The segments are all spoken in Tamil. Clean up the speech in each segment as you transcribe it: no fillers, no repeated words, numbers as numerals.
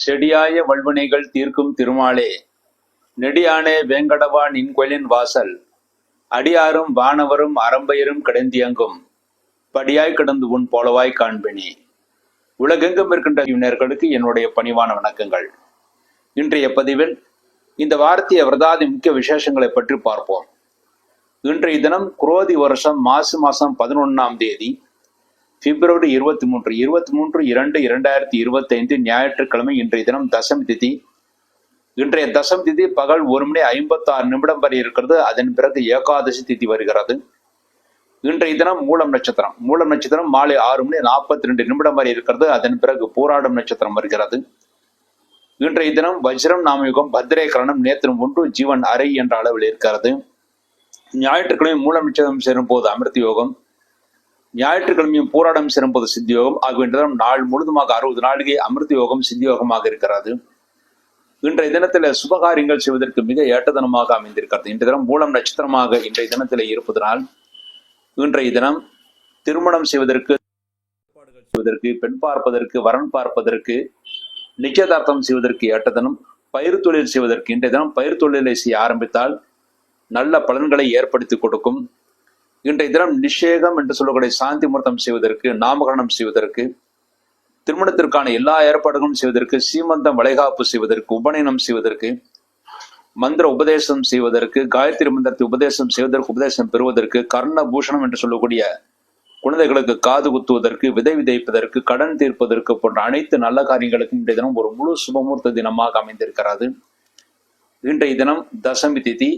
செடியாய வல்வினைகள் தீர்க்கும் திருமாலே, நெடியானே வேங்கடவா நின்கொலின் வாசல், அடியாரும் வானவரும் அறம்பெயரும் கிடந்தியங்கும் படியாய் கிடந்து உன் போலவாய் காண்பினி. உலகெங்கும் இருக்கின்ற யுனர்களுக்கு என்னுடைய பணிவான வணக்கங்கள். இன்றைய பதிவில் இந்த வார்த்தைய விரதாதி முக்கிய விசேஷங்களை பற்றி பார்ப்போம். இன்றைய தினம் குரோதி வருஷம் மாசம் 11ஆம் தேதி பிப்ரவரி 23/2/2025 ஞாயிற்றுக்கிழமை. இன்றைய தினம் தசமி திதி. இன்றைய தசமி திதி பகல் 1:56 வரை இருக்கிறது. அதன் பிறகு ஏகாதசி திதி வருகிறது. இன்றைய தினம் மூலம் நட்சத்திரம் மாலை 6:42 வரை இருக்கிறது. அதன் பிறகு பூராடம் நட்சத்திரம் வருகிறது. இன்றைய தினம் வஜ்ரம் நாமயுகம் பத்ரே கரணம் நேத்திரம் 1 ஜீவன் அரை என்ற அளவில் இருக்கிறது. ஞாயிற்றுக்கிழமை மூலம் நட்சத்திரம் சேரும் போது அமிர்த யோகம், ஞாயிற்றுக்கிழமையும் பூராடம் சேரும் போது சித்தி யோகம் ஆகிய நாள் முழுதுமாக 60 நாளிகை அமிர்த யோகம் சித்தி யோகமாக இருக்கிறது. இன்றைய தினத்தில் சுபகாரியங்கள் செய்வதற்கு மிக ஏற்ற தினமாக அமைந்திருக்கிறது. இன்றைய தினம் மூலம் நட்சத்திரமாக இன்றைய தினத்தில் இருப்பதனால் இன்றைய தினம் திருமணம் செய்வதற்கு, பெண் பார்ப்பதற்கு, வரன் பார்ப்பதற்கு, நிச்சயதார்த்தம் செய்வதற்கு ஏற்ற தினம். பயிர் தொழில் செய்வதற்கு இன்றைய தினம் பயிர் தொழிலை செய்ய ஆரம்பித்தால் நல்ல பலன்களை ஏற்படுத்தி கொடுக்கும். இன்றைய தினம் நிஷேகம் என்று சொல்லக்கூடிய சாந்தி முகூர்த்தம் செய்வதற்கு, நாமகரணம் செய்வதற்கு, திருமணத்திற்கான எல்லா ஏற்பாடுகளும் செய்வதற்கு, சீமந்தம் வளைகாப்பு செய்வதற்கு, உபநயனம் செய்வதற்கு, மந்திர உபதேசம் செய்வதற்கு, காயத்ரி மந்திரத்தை உபதேசம் செய்வதற்கு, உபதேசம் பெறுவதற்கு, கர்ண பூஷணம் என்று சொல்லக்கூடிய குழந்தைகளுக்கு காது குத்துவதற்கு, விதை விதைப்பதற்கு, கடன் தீர்ப்பதற்கு போன்ற அனைத்து நல்ல காரியங்களுக்கும் இன்றைய தினம் ஒரு முழு சுபமுகூர்த்த தினமாக அமைந்திருக்கிறது. இன்றைய தினம் தசமி திதி,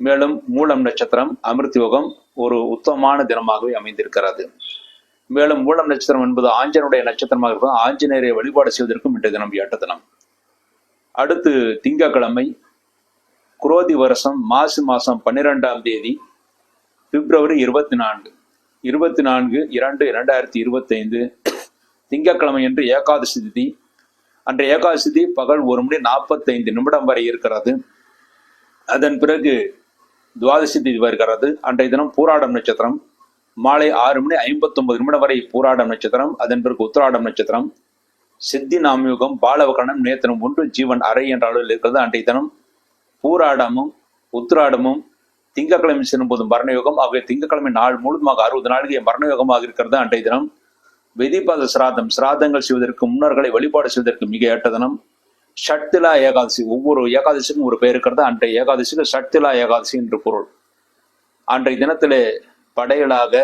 மேலும் மூலம் நட்சத்திரம் அமிர்த யோகம் ஒரு உத்தமமான தினமாகவே அமைந்திருக்கிறது. மேலும் மூலம் நட்சத்திரம் என்பது ஆஞ்சனுடைய நட்சத்திரமாக இருக்கும். ஆஞ்சநேயரை வழிபாடு செய்வதற்கும் இன்றைய தினம் ஏற்ற தினம். அடுத்து திங்கட்கிழமை குரோதி வருஷம் மாசம் 12ஆம் தேதி பிப்ரவரி 24/2/2025 திங்கட்கிழமை என்று ஏகாதசி திதி. அன்றைய ஏகாதசி திதி பகல் 1:45 வரை இருக்கிறது. அதன் பிறகு துவாதசி திதி வருகிறது. அன்றைய தினம் பூராடம் நட்சத்திரம் மாலை 6:59 வரை பூராடம் நட்சத்திரம். அதன் பிறகு உத்திராடம் நட்சத்திரம், சித்தி நாமயுகம், பாலவகரணம் நேத்திரம் 1 ஜீவன் அரை என்ற அளவில் இருக்கிறது. அன்றைய தினம் பூராடமும் உத்திராடமும் திங்கட்கிழமை செல்லும்போது மரணயோகம் ஆகிய திங்கட்கிழமை நாள் முழுதுமாக 60 நாளிகை மரணயோகமாக இருக்கிறது. அன்றைய தினம் வெதிபாத சிராதங்கள் செய்வதற்கு, முன்னோர்களை வழிபாடு செய்வதற்கு மிக ஏற்ற தினம். ஷட்திலா ஏகாதசி, ஒவ்வொரு ஏகாதசிக்கும் ஒரு பெயர் இருக்கிறது. அன்றைய ஏகாதசிக்கு ஷட்திலா ஏகாதசி என்று பொருள். அன்றைய தினத்திலே படையலாக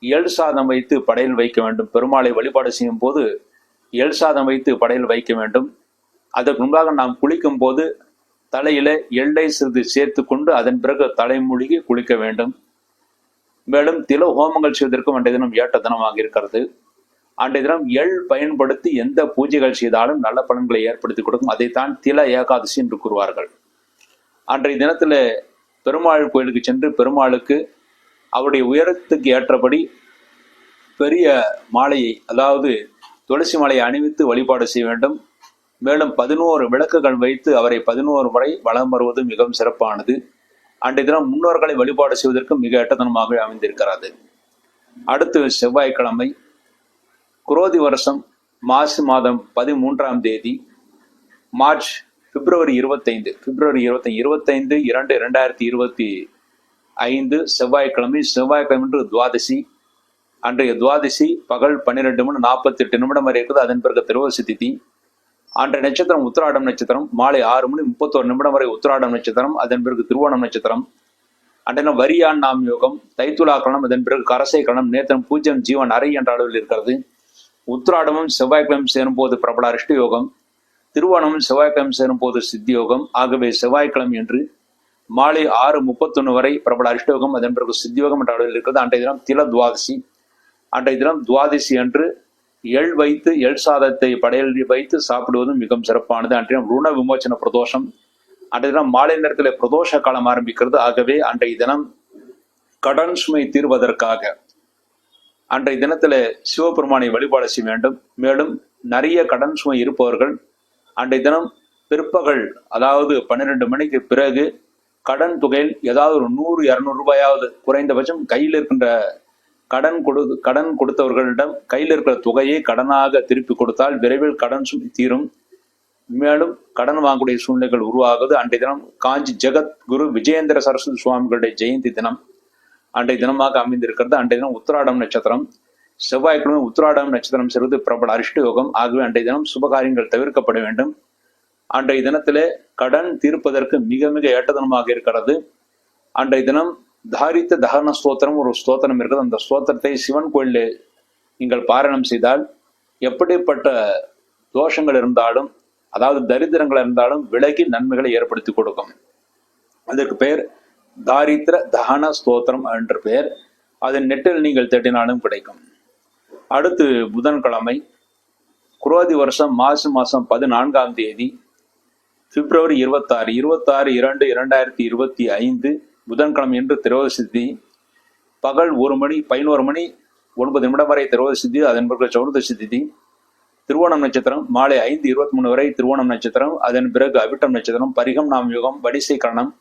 எள் சாதம் வைத்து படையல் வைக்க வேண்டும். பெருமாளை வழிபாடு செய்யும் போது எள் சாதம் வைத்து படையல் வைக்க வேண்டும். அதற்கு முன்பாக நாம் குளிக்கும் போது தலையில எள்ளை சிறிது சேர்த்து கொண்டு அதன் பிறகு தலைமூழ்கி குளிக்க வேண்டும். மேலும் தில ஹோமங்கள் செய்வதற்கும் அன்றைய தினம் ஏற்ற தினமாக இருக்கிறது. அன்றைய தினம் எள் பயன்படுத்தி எந்த பூஜைகள் செய்தாலும் நல்ல பலன்களை ஏற்படுத்தி கொடுக்கும். அதைத்தான் தில ஏகாதசி என்று கூறுவார்கள். அன்றைய தினத்துல பெருமாள் கோயிலுக்கு சென்று பெருமாளுக்கு அவருடைய உயரத்துக்கு ஏற்றபடி பெரிய மாலையை, அதாவது துளசி மாலையை அணிவித்து வழிபாடு செய்ய வேண்டும். மேலும் 11 விளக்குகள் வைத்து அவரை 11 முறை வலம் வருவது மிகவும் சிறப்பானது. அன்றைய தினம் முன்னோர்களை வழிபாடு செய்வதற்கு மிக ஏற்றதனமாக அமைந்திருக்கிறது. அடுத்து செவ்வாய்க்கிழமை குரோதி வருஷம் மாதம் 13ஆம் தேதி பிப்ரவரி 25/2/2025 செவ்வாய்க்கிழமை என்று துவாதசி. அன்றைய துவாதசி பகல் 12:48 வரை இருக்குது. அதன் பிறகு திரோதசி திதி. அன்றைய நட்சத்திரம் உத்திராடம் நட்சத்திரம் மாலை 6:31 வரை உத்திராடம் நட்சத்திரம். அதன் பிறகு திருவோணம் நட்சத்திரம். அன்றைய வரியான் நாம் யோகம், தைத்துலா கரணம், அதன் பிறகு கரசை கரணம், நேத்திரம் 0 ஜீவன் அரை என்ற அளவில் இருக்கிறது. உத்திராடமும் செவ்வாய்க்கிழமை சேரும் போது பிரபல அரிஷ்ட யோகம், திருவோணமும் செவ்வாய்க்கிழமை சேரும் போது சித்தி யோகம். ஆகவே செவ்வாய்க்கிழமை என்று மாலை 6:31 வரை பிரபல அரிஷ்ட யோகம், அதன் பிறகு சித்தி யோகம் என்ற அளவில் இருக்கிறது. அன்றைய தினம் தில துவாதசி. அன்றைய தினம் துவாதசி அன்று எள் வைத்து எள் சாதத்தை படையல் வைத்து சாப்பிடுவதும் மிகவும் சிறப்பானது. அன்றைய ருண விமோச்சன பிரதோஷம். அன்றைய தினம் மாலை நேரத்தில் பிரதோஷ காலம் ஆரம்பிக்கிறது. ஆகவே அன்றைய தினம் கடன் சுமை தீர்வதற்காக அன்றைய தினத்துல சிவபெருமானை வழிபாடு செய்ய வேண்டும். மேலும் நிறைய கடன் சுமை இருப்பவர்கள் அன்றைய தினம் பிற்பகல், அதாவது 12 மணிக்கு பிறகு கடன் தொகையில் ஏதாவது ஒரு 100-200 ரூபாயாவது குறைந்தபட்சம் கையில் இருக்கின்ற கடன் கொடுத்தவர்களிடம் கையில் இருக்கிற தொகையை கடனாக திருப்பி கொடுத்தால் விரைவில் கடன் தீரும். மேலும் கடன் வாங்கக்கூடிய சூழ்நிலைகள் உருவாகுது. அன்றைய தினம் காஞ்சி ஜெகத்குரு விஜயேந்திர சரஸ்வதி சுவாமிகளுடைய ஜெயந்தி தினம் அன்றைய தினமாக அமைந்திருக்கிறது. அன்றைய தினம் உத்திராடம் நட்சத்திரம், செவ்வாய்க்கிழமை உத்திராடம் நட்சத்திரம் செல்வது பிரபல அரிஷ்ட யோகம். ஆகவே அன்றைய தினம் சுபகாரியங்கள் தவிர்க்கப்பட வேண்டும். அன்றைய தினத்திலே கடன் தீர்ப்பதற்கு மிக மிக ஏற்ற தினமாக இருக்கிறது. அன்றைய தினம் தாரித்த தகன ஸ்தோத்திரம் ஒரு ஸ்தோத்திரம் இருக்கிறது. அந்த ஸ்தோத்திரத்தை சிவன் கோயிலில் நீங்கள் பாராயணம் செய்தால் எப்படிப்பட்ட தோஷங்கள் இருந்தாலும், அதாவது தரித்திரங்கள் இருந்தாலும் விலகி நன்மைகளை ஏற்படுத்தி கொடுக்கும். அதற்கு பெயர் தாரித்திர தகன ஸ்தோத்திரம் என்ற பெயர். அதன் நெட்டில் நீங்கள் தேடினாலும் கிடைக்கும். அடுத்து புதன்கிழமை, குரோதி வருஷம் மாசி மாசம் 14ஆம் தேதி பிப்ரவரி 26/2/2025 புதன்கிழமை என்று திரோதசி திதி. பகல் 1:11:09 வரை திரோதசி திதி. அதன் பிறகு சதுர்தசி திதி. திருவோணம் நட்சத்திரம் மாலை 5:23 வரை திருவோணம் நட்சத்திரம். அதன் பிறகு அவிட்டம் நட்சத்திரம், பரிகம் நாம் யுகம், வடிசை கரணம்,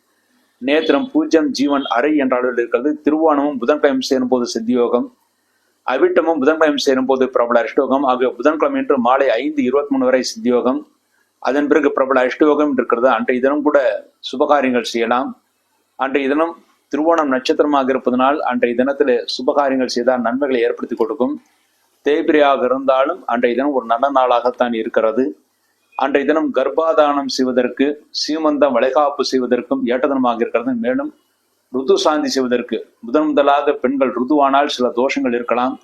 நேத்திரம், பூஜ்யம், ஜீவன் அறை என்ற அளவில் இருக்கிறது. திருவோணமும் புதன்கிழமை சேரும் போது சித்தியோகம், அவிட்டமும் புதன்கிழமை சேரும் போது பிரபல அஷ்டயோகம். ஆகிய புதன்கிழமை என்று மாலை 5:23 வரை சித்தியோகம். அதன் பிறகு பிரபல அஷ்டயோகம் இருக்கிறது. அன்றைய தினம் கூட சுபகாரியங்கள் செய்யலாம். அன்றைய தினம் திருவோணம் நட்சத்திரமாக இருப்பதனால் அன்றைய தினத்தில் சுபகாரியங்கள் செய்தால் நன்மைகளை ஏற்படுத்தி கொடுக்கும். தேய்பிரையாக இருந்தாலும் அன்றைய தினம் ஒரு நல்ல நாளாகத்தான் இருக்கிறது. அன்றைய தினம் கர்ப்பாதானம் செய்வதற்கு, சீமந்தம் வளைகாப்பு செய்வதற்கும் ஏற்ற தினமாக இருக்கிறது. மேலும் ருது சாந்தி செய்வதற்கு, முதலாக பெண்கள் ருதுவானால் சில தோஷங்கள் இருக்கலாம்.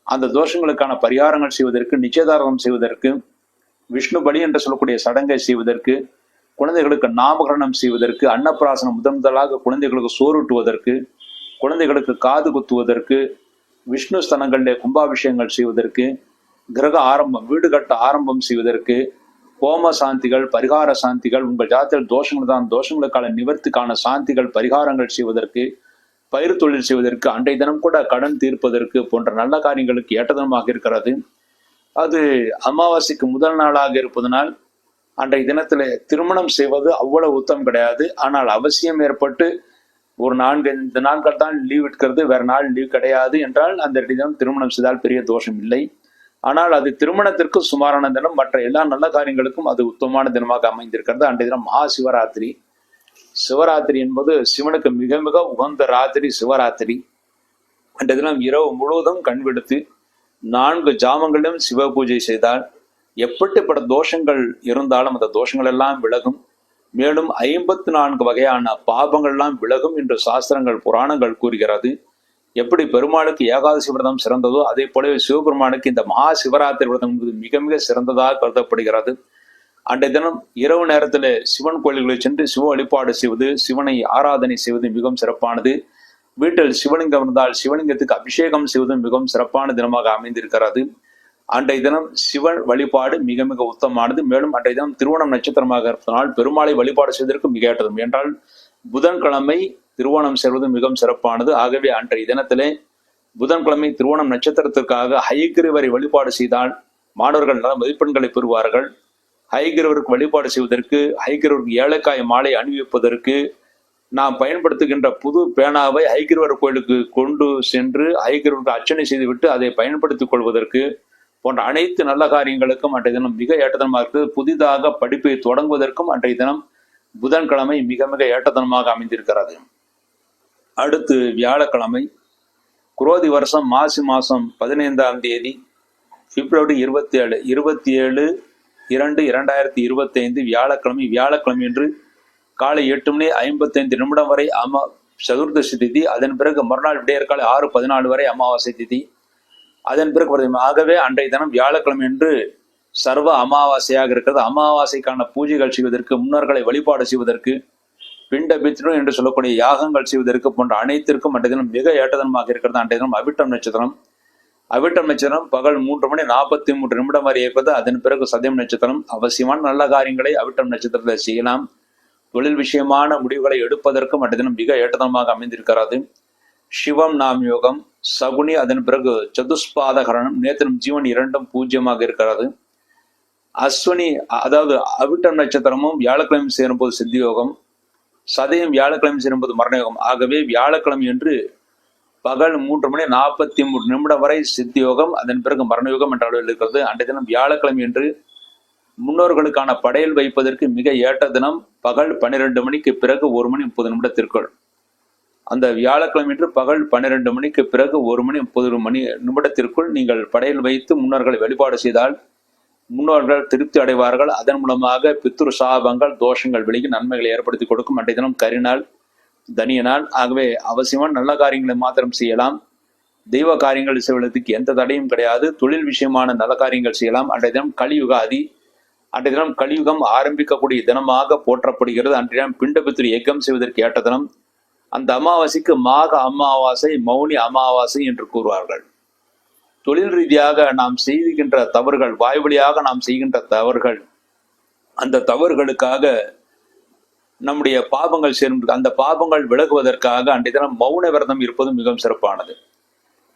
அந்த தோஷங்களுக்கான பரிகாரங்கள் செய்வதற்கு, நிச்சயதார்த்தம் செய்வதற்கு, விஷ்ணு பலி என்று சொல்லக்கூடிய சடங்கை செய்வதற்கு, குழந்தைகளுக்கு நாமகரணம் செய்வதற்கு, அன்னப்பிராசனம் முதலாக குழந்தைகளுக்கு சோறுட்டுவதற்கு, குழந்தைகளுக்கு காது குத்துவதற்கு, விஷ்ணு ஸ்தலங்களிலே கும்பாபிஷேகங்கள் செய்வதற்கு, கிரக ஆரம்பம் வீடு கட்ட ஆரம்பம் செய்வதற்கு, ஹோம சாந்திகள், பரிகார சாந்திகள், உங்கள் ஜாதத்தில் தோஷங்கள் தான் தோஷங்களுக்கான நிவர்த்திக்கான சாந்திகள், பரிகாரங்கள் செய்வதற்கு, பயிர் தொழில் செய்வதற்கு, அன்றைய தினம் கூட கடன் தீர்ப்பதற்கு போன்ற நல்ல காரியங்களுக்கு ஏற்ற தினமாக இருக்கிறது. அது அமாவாசைக்கு முதல் நாளாக இருப்பதனால் அன்றைய தினத்துல திருமணம் செய்வது அவ்வளவு உத்தம் கிடையாது. ஆனால் அவசியம் ஏற்பட்டு ஒரு 4-5 நாட்கள் தான் லீவ் எடுக்கிறது, வேற நாள் லீவ் கிடையாது என்றால் அந்த தினம் திருமணம் செய்தால் பெரிய தோஷம் இல்லை. ஆனால் அது திருமணத்திற்கு சுமாரான தினம். மற்ற எல்லா நல்ல காரியங்களுக்கும் அது உத்தமமான தினமாக அமைந்திருக்கிறது. அன்றைய தினம் மகா சிவராத்திரி. சிவராத்திரி என்பது சிவனுக்கு மிக மிக உகந்த ராத்திரி சிவராத்திரி. அன்றைய தினம் இரவு முழுவதும் கண் விடுத்து 4 ஜாமங்களிலும் சிவ பூஜை செய்தால் எப்படிப்பட்ட தோஷங்கள் இருந்தாலும் அந்த தோஷங்கள் எல்லாம் விலகும். மேலும் 54 வகையான பாபங்கள் எல்லாம் விலகும் என்று சாஸ்திரங்கள், புராணங்கள் கூறுகிறது. எப்படி பெருமாளுக்கு ஏகாதசி விரதம் சிறந்ததோ அதே போலவே சிவபெருமானுக்கு இந்த மகா சிவராத்திரி விரதம் என்பது மிக மிக சிறந்ததாக கருதப்படுகிறது. அன்றைய தினம் இரவு நேரத்தில் சிவன் கோயில்களில் சென்று சிவ வழிபாடு செய்வது, சிவனை ஆராதனை செய்வது மிகவும் சிறப்பானது. வீட்டில் சிவலிங்கம் இருந்தால் சிவலிங்கத்துக்கு அபிஷேகம் செய்வது மிகவும் சிறப்பான தினமாக அமைந்திருக்கிறது. அன்றைய தினம் சிவன் வழிபாடு மிக மிக உத்தமமானது. மேலும் அன்றைய தினம் திருவோணம் நட்சத்திரமாக இருப்பதனால் பெருமாளை வழிபாடு செய்வதற்கு மிக ஏற்றது. என்றால் புதன்கிழமை திருவோணம் சேர்வது மிகவும் சிறப்பானது. ஆகவே அன்றைய தினத்திலே புதன்கிழமை திருவோணம் நட்சத்திரத்திற்காக ஹயகிரிவரை வழிபாடு செய்தால் மாணவர்கள் நல்ல மதிப்பெண்களை பெறுவார்கள். ஹயகிரிவருக்கு வழிபாடு செய்வதற்கு, ஹயகிரிவருக்கு ஏலக்காய் மாலை அணிவிப்பதற்கு, நாம் பயன்படுத்துகின்ற புது பேனாவை ஹயகிரிவர் கோயிலுக்கு கொண்டு சென்று ஹயகிரிவருக்கு அர்ச்சனை செய்துவிட்டு அதை பயன்படுத்திக் கொள்வதற்கு போன்ற அனைத்து நல்ல காரியங்களுக்கும் அன்றைய தினம் மிக ஏற்றதனமாக இருக்குது. புதிதாக படிப்பை தொடங்குவதற்கும் அன்றைய தினம் புதன்கிழமை மிக மிக ஏற்றதனமாக அமைந்திருக்கிறது. அடுத்து வியாழக்கிழமை, குரோதி வருஷம் மாசி மாசம் 15ஆம் தேதி பிப்ரவரி 27/2/2025 வியாழக்கிழமை என்று காலை 8:55 வரை சதுர்தசி திதி. அதன் பிறகு மறுநாள் விடியற்காலை 6:14 வரை அமாவாசை திதி. அதன் பிறகு ஆகவே அன்றைய தினம் வியாழக்கிழமை என்று சர்வ அமாவாசையாக இருக்கிறது. அமாவாசைக்கான பூஜைகள் செய்வதற்கு, முன்னோர்களை வழிபாடு செய்வதற்கு, பிண்ட பித்ரு என்று சொல்லக்கூடிய யாகங்கள் செய்வதற்கு போன்ற அனைத்திற்கும் அன்றைய தினம் மிக ஏற்றதனமாக இருக்கிறது. அன்றைய தினம் அவிட்டம் நட்சத்திரம். அவிட்டம் நட்சத்திரம் பகல் 3:43 வரை இருப்பது. அதன் பிறகு சதயம் நட்சத்திரம். அவசியமான நல்ல காரியங்களை அவிட்டம் நட்சத்திரத்தை செய்யலாம். தொழில் விஷயமான முடிவுகளை எடுப்பதற்கும் அன்றைய தினம் மிக ஏற்றதனமாக அமைந்திருக்கிறது. சிவம் நாம் யோகம், சகுனி, அதன் பிறகு சதுஷ்பாதகரணம், நேத்திரம், ஜீவன் இரண்டும் பூஜ்யமாக இருக்கிறது. அஸ்வினி அதாவது அவிட்டம் நட்சத்திரமும் வியாழக்கிழமை சேரும்போது சித்தி யோகம், சதயம் வியாழக்கிழமை சேரும்போது மரண யோகம். ஆகவே வியாழக்கிழமை என்று பகல் 3 மணி 43 நிமிடம் வரை சித்தியோகம், அதன் பிறகு மரணயோகம் என்ற அளவில் இருக்கிறது. அன்றைய தினம் வியாழக்கிழமை என்று முன்னோர்களுக்கான படையல் வைப்பதற்கு மிக ஏற்ற தினம். பகல் 12 மணிக்கு பிறகு 1 மணி 30 நிமிடத்திற்குள், அந்த வியாழக்கிழமை என்று பகல் 12 மணிக்கு பிறகு 1 மணி 30 நிமிடத்திற்குள் நீங்கள் படையல் வைத்து முன்னோர்களை வழிபாடு செய்தால் முன்னோர்கள் திருப்தி அடைவார்கள். அதன் மூலமாக பித்ரு சாபங்கள் தோஷங்கள் விலகி நன்மைகளை ஏற்படுத்தி கொடுக்கும். அன்றைய தினம் கரிநாள், தனிய நாள். ஆகவே அவசியமான நல்ல காரியங்களை மாத்திரம் செய்யலாம். தெய்வ காரியங்கள் செய்வதற்கு எந்த தடையும் கிடையாது. தொழில் விஷயமான நல்ல காரியங்கள் செய்யலாம். அன்றைய தினம் கலியுகாதி. அன்றைய தினம் கலியுகம் ஆரம்பிக்கக்கூடிய தினமாக போற்றப்படுகிறது. அன்றைய தினம் பிண்டபித்திரி யக்கம் செய்வதற்கு ஏற்ற தினம். அந்த அமாவாசைக்கு மாக அமாவாசை, மௌனி அமாவாசை என்று கூறுவார்கள். தொழில் ரீதியாக நாம் செய்கின்ற தவறுகள், வாய் வழியாக நாம் செய்கின்ற தவறுகள், அந்த தவறுகளுக்காக நம்முடைய பாபங்கள் சேர்ந்து அந்த பாபங்கள் விலகுவதற்காக அன்றைய தினம் மௌன விரதம் இருப்பது மிகவும் சிறப்பானது.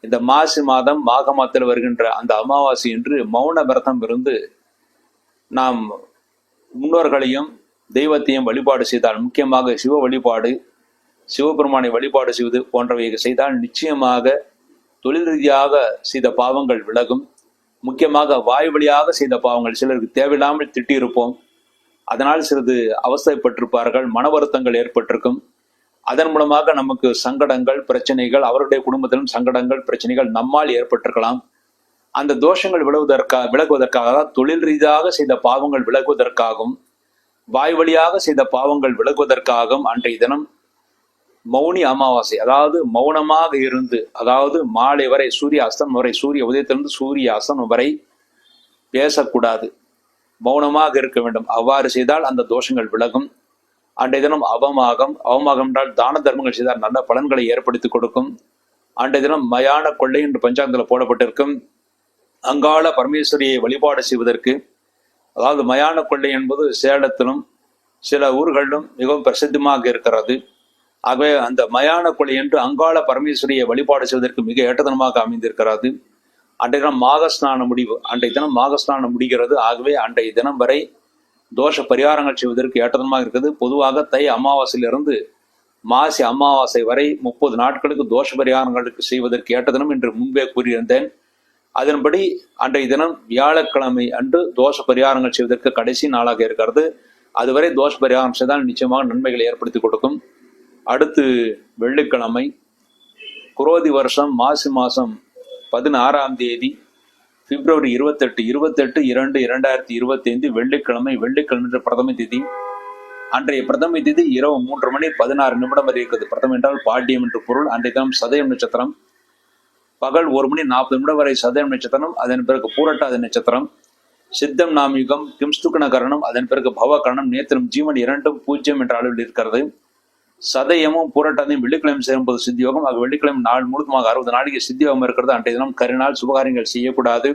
இந்த மாசி மாதம் மாக மாதத்தில் வருகின்ற அந்த அமாவாசை என்று மௌன விரதம் இருந்து நாம் முன்னோர்களையும் தெய்வத்தையும் வழிபாடு செய்தால், முக்கியமாக சிவ வழிபாடு, சிவபெருமானை வழிபாடு செய்வது போன்றவை செய்தால் நிச்சயமாக தொழில் ரீதியாக செய்த பாவங்கள் விலகும். முக்கியமாக வாய் வழியாக செய்த பாவங்கள், சிலருக்கு தேவையில்லாமல் திட்டியிருப்போம், அதனால் சிறிது அவஸ்தைப்பட்டிருப்பார்கள், மன வருத்தங்கள் ஏற்பட்டிருக்கும். அதன் மூலமாக நமக்கு சங்கடங்கள், பிரச்சனைகள், அவருடைய குடும்பத்திலும் சங்கடங்கள், பிரச்சனைகள் நம்மால் ஏற்பட்டிருக்கலாம். அந்த தோஷங்கள் விலகுவதற்காக தொழில் ரீதியாக செய்த பாவங்கள் விலகுவதற்காகவும் வாய் வழியாக செய்த பாவங்கள் விலகுவதற்காகவும் அன்றைய தினம் மௌனி அமாவாசை, அதாவது மௌனமாக இருந்து, அதாவது மாலை வரை சூரிய அஸ்தமனம் வரை, சூரிய உதயத்திலிருந்து சூரிய அஸ்தமனம் வரை பேசக்கூடாது, மௌனமாக இருக்க வேண்டும். அவ்வாறு செய்தால் அந்த தோஷங்கள் விலகும். அன்றைய தினம் அவமாகம் என்றால் தான தர்மங்கள் செய்தால் நல்ல பலன்களை ஏற்படுத்தி கொடுக்கும். அன்றைய தினம் மயான கொள்ளை என்று பஞ்சாங்கத்தில் போடப்பட்டிருக்கும். அங்காள பரமேஸ்வரியை வழிபாடு செய்வதற்கு, அதாவது மயான கொள்ளை என்பது சேலத்திலும் சில ஊர்களிலும் மிகவும் பிரசித்தமாக இருக்கிறது. ஆகவே அந்த மயான கொள்ளை என்று அங்காள பரமேஸ்வரியை வழிபாடு செய்வதற்கு மிக ஏற்றதனமாக அமைந்திருக்கிறது. அன்றைய தினம் மாகஸ்நான முடிவு, அன்றைய தினம் மாகஸ்நானம் முடிகிறது. ஆகவே அன்றைய தினம் வரை தோஷ பரிகாரங்கள் செய்வதற்கு ஏற்றதனமாக இருக்கிறது. பொதுவாக தை அமாவாசையிலிருந்து மாசி அமாவாசை வரை 30 நாட்களுக்கு தோஷ பரிகாரங்களுக்கு செய்வதற்கு ஏற்ற தினம் என்று முன்பே கூறியிருந்தேன். அதன்படி அன்றைய தினம் வியாழக்கிழமை அன்று தோஷ பரிகாரங்கள் செய்வதற்கு கடைசி நாளாக இருக்கிறது. அதுவரை தோஷ பரிகாரம் செய்தால் நிச்சயமாக நன்மைகளை ஏற்படுத்தி கொடுக்கும். அடுத்து வெள்ளிக்கிழமை, குரோதி வருஷம் மாசி மாதம் 16ஆம் தேதி பிப்ரவரி 28/2/2025 வெள்ளிக்கிழமை பிரதம திதி. அன்றைய பிரதம திதி இரவு 3 மணி 16 நிமிடம் வரை இருக்கிறது. பிரதம என்றால் பாட்டியம் என்று பொருள். அன்றைய தினம் சதயம் நட்சத்திரம். பகல் 1 மணி 40 நிமிடம் வரை சதயம் நட்சத்திரம். அதன் பிறகு பூரட்டாதி நட்சத்திரம். சித்தம் நாமயுகம், கிம்ஸ்துக்கண கரணம், அதன் பிறகு பவ கரணம், நேத்திரம், ஜீவன் இரண்டும் 0 என்ற அளவில் இருக்கிறது. சதயமும் பூரட்டாதையும் வெள்ளிக்கிழமை சேரும்போது சித்தியோகம். ஆக வெள்ளிக்கிழமை நாள் முழுதுமாக 60 நாளைக்கு சித்தியோகம் இருக்கிறது. அன்றைய தினம் கரிநாள், சுபகாரியங்கள் செய்யக்கூடாது.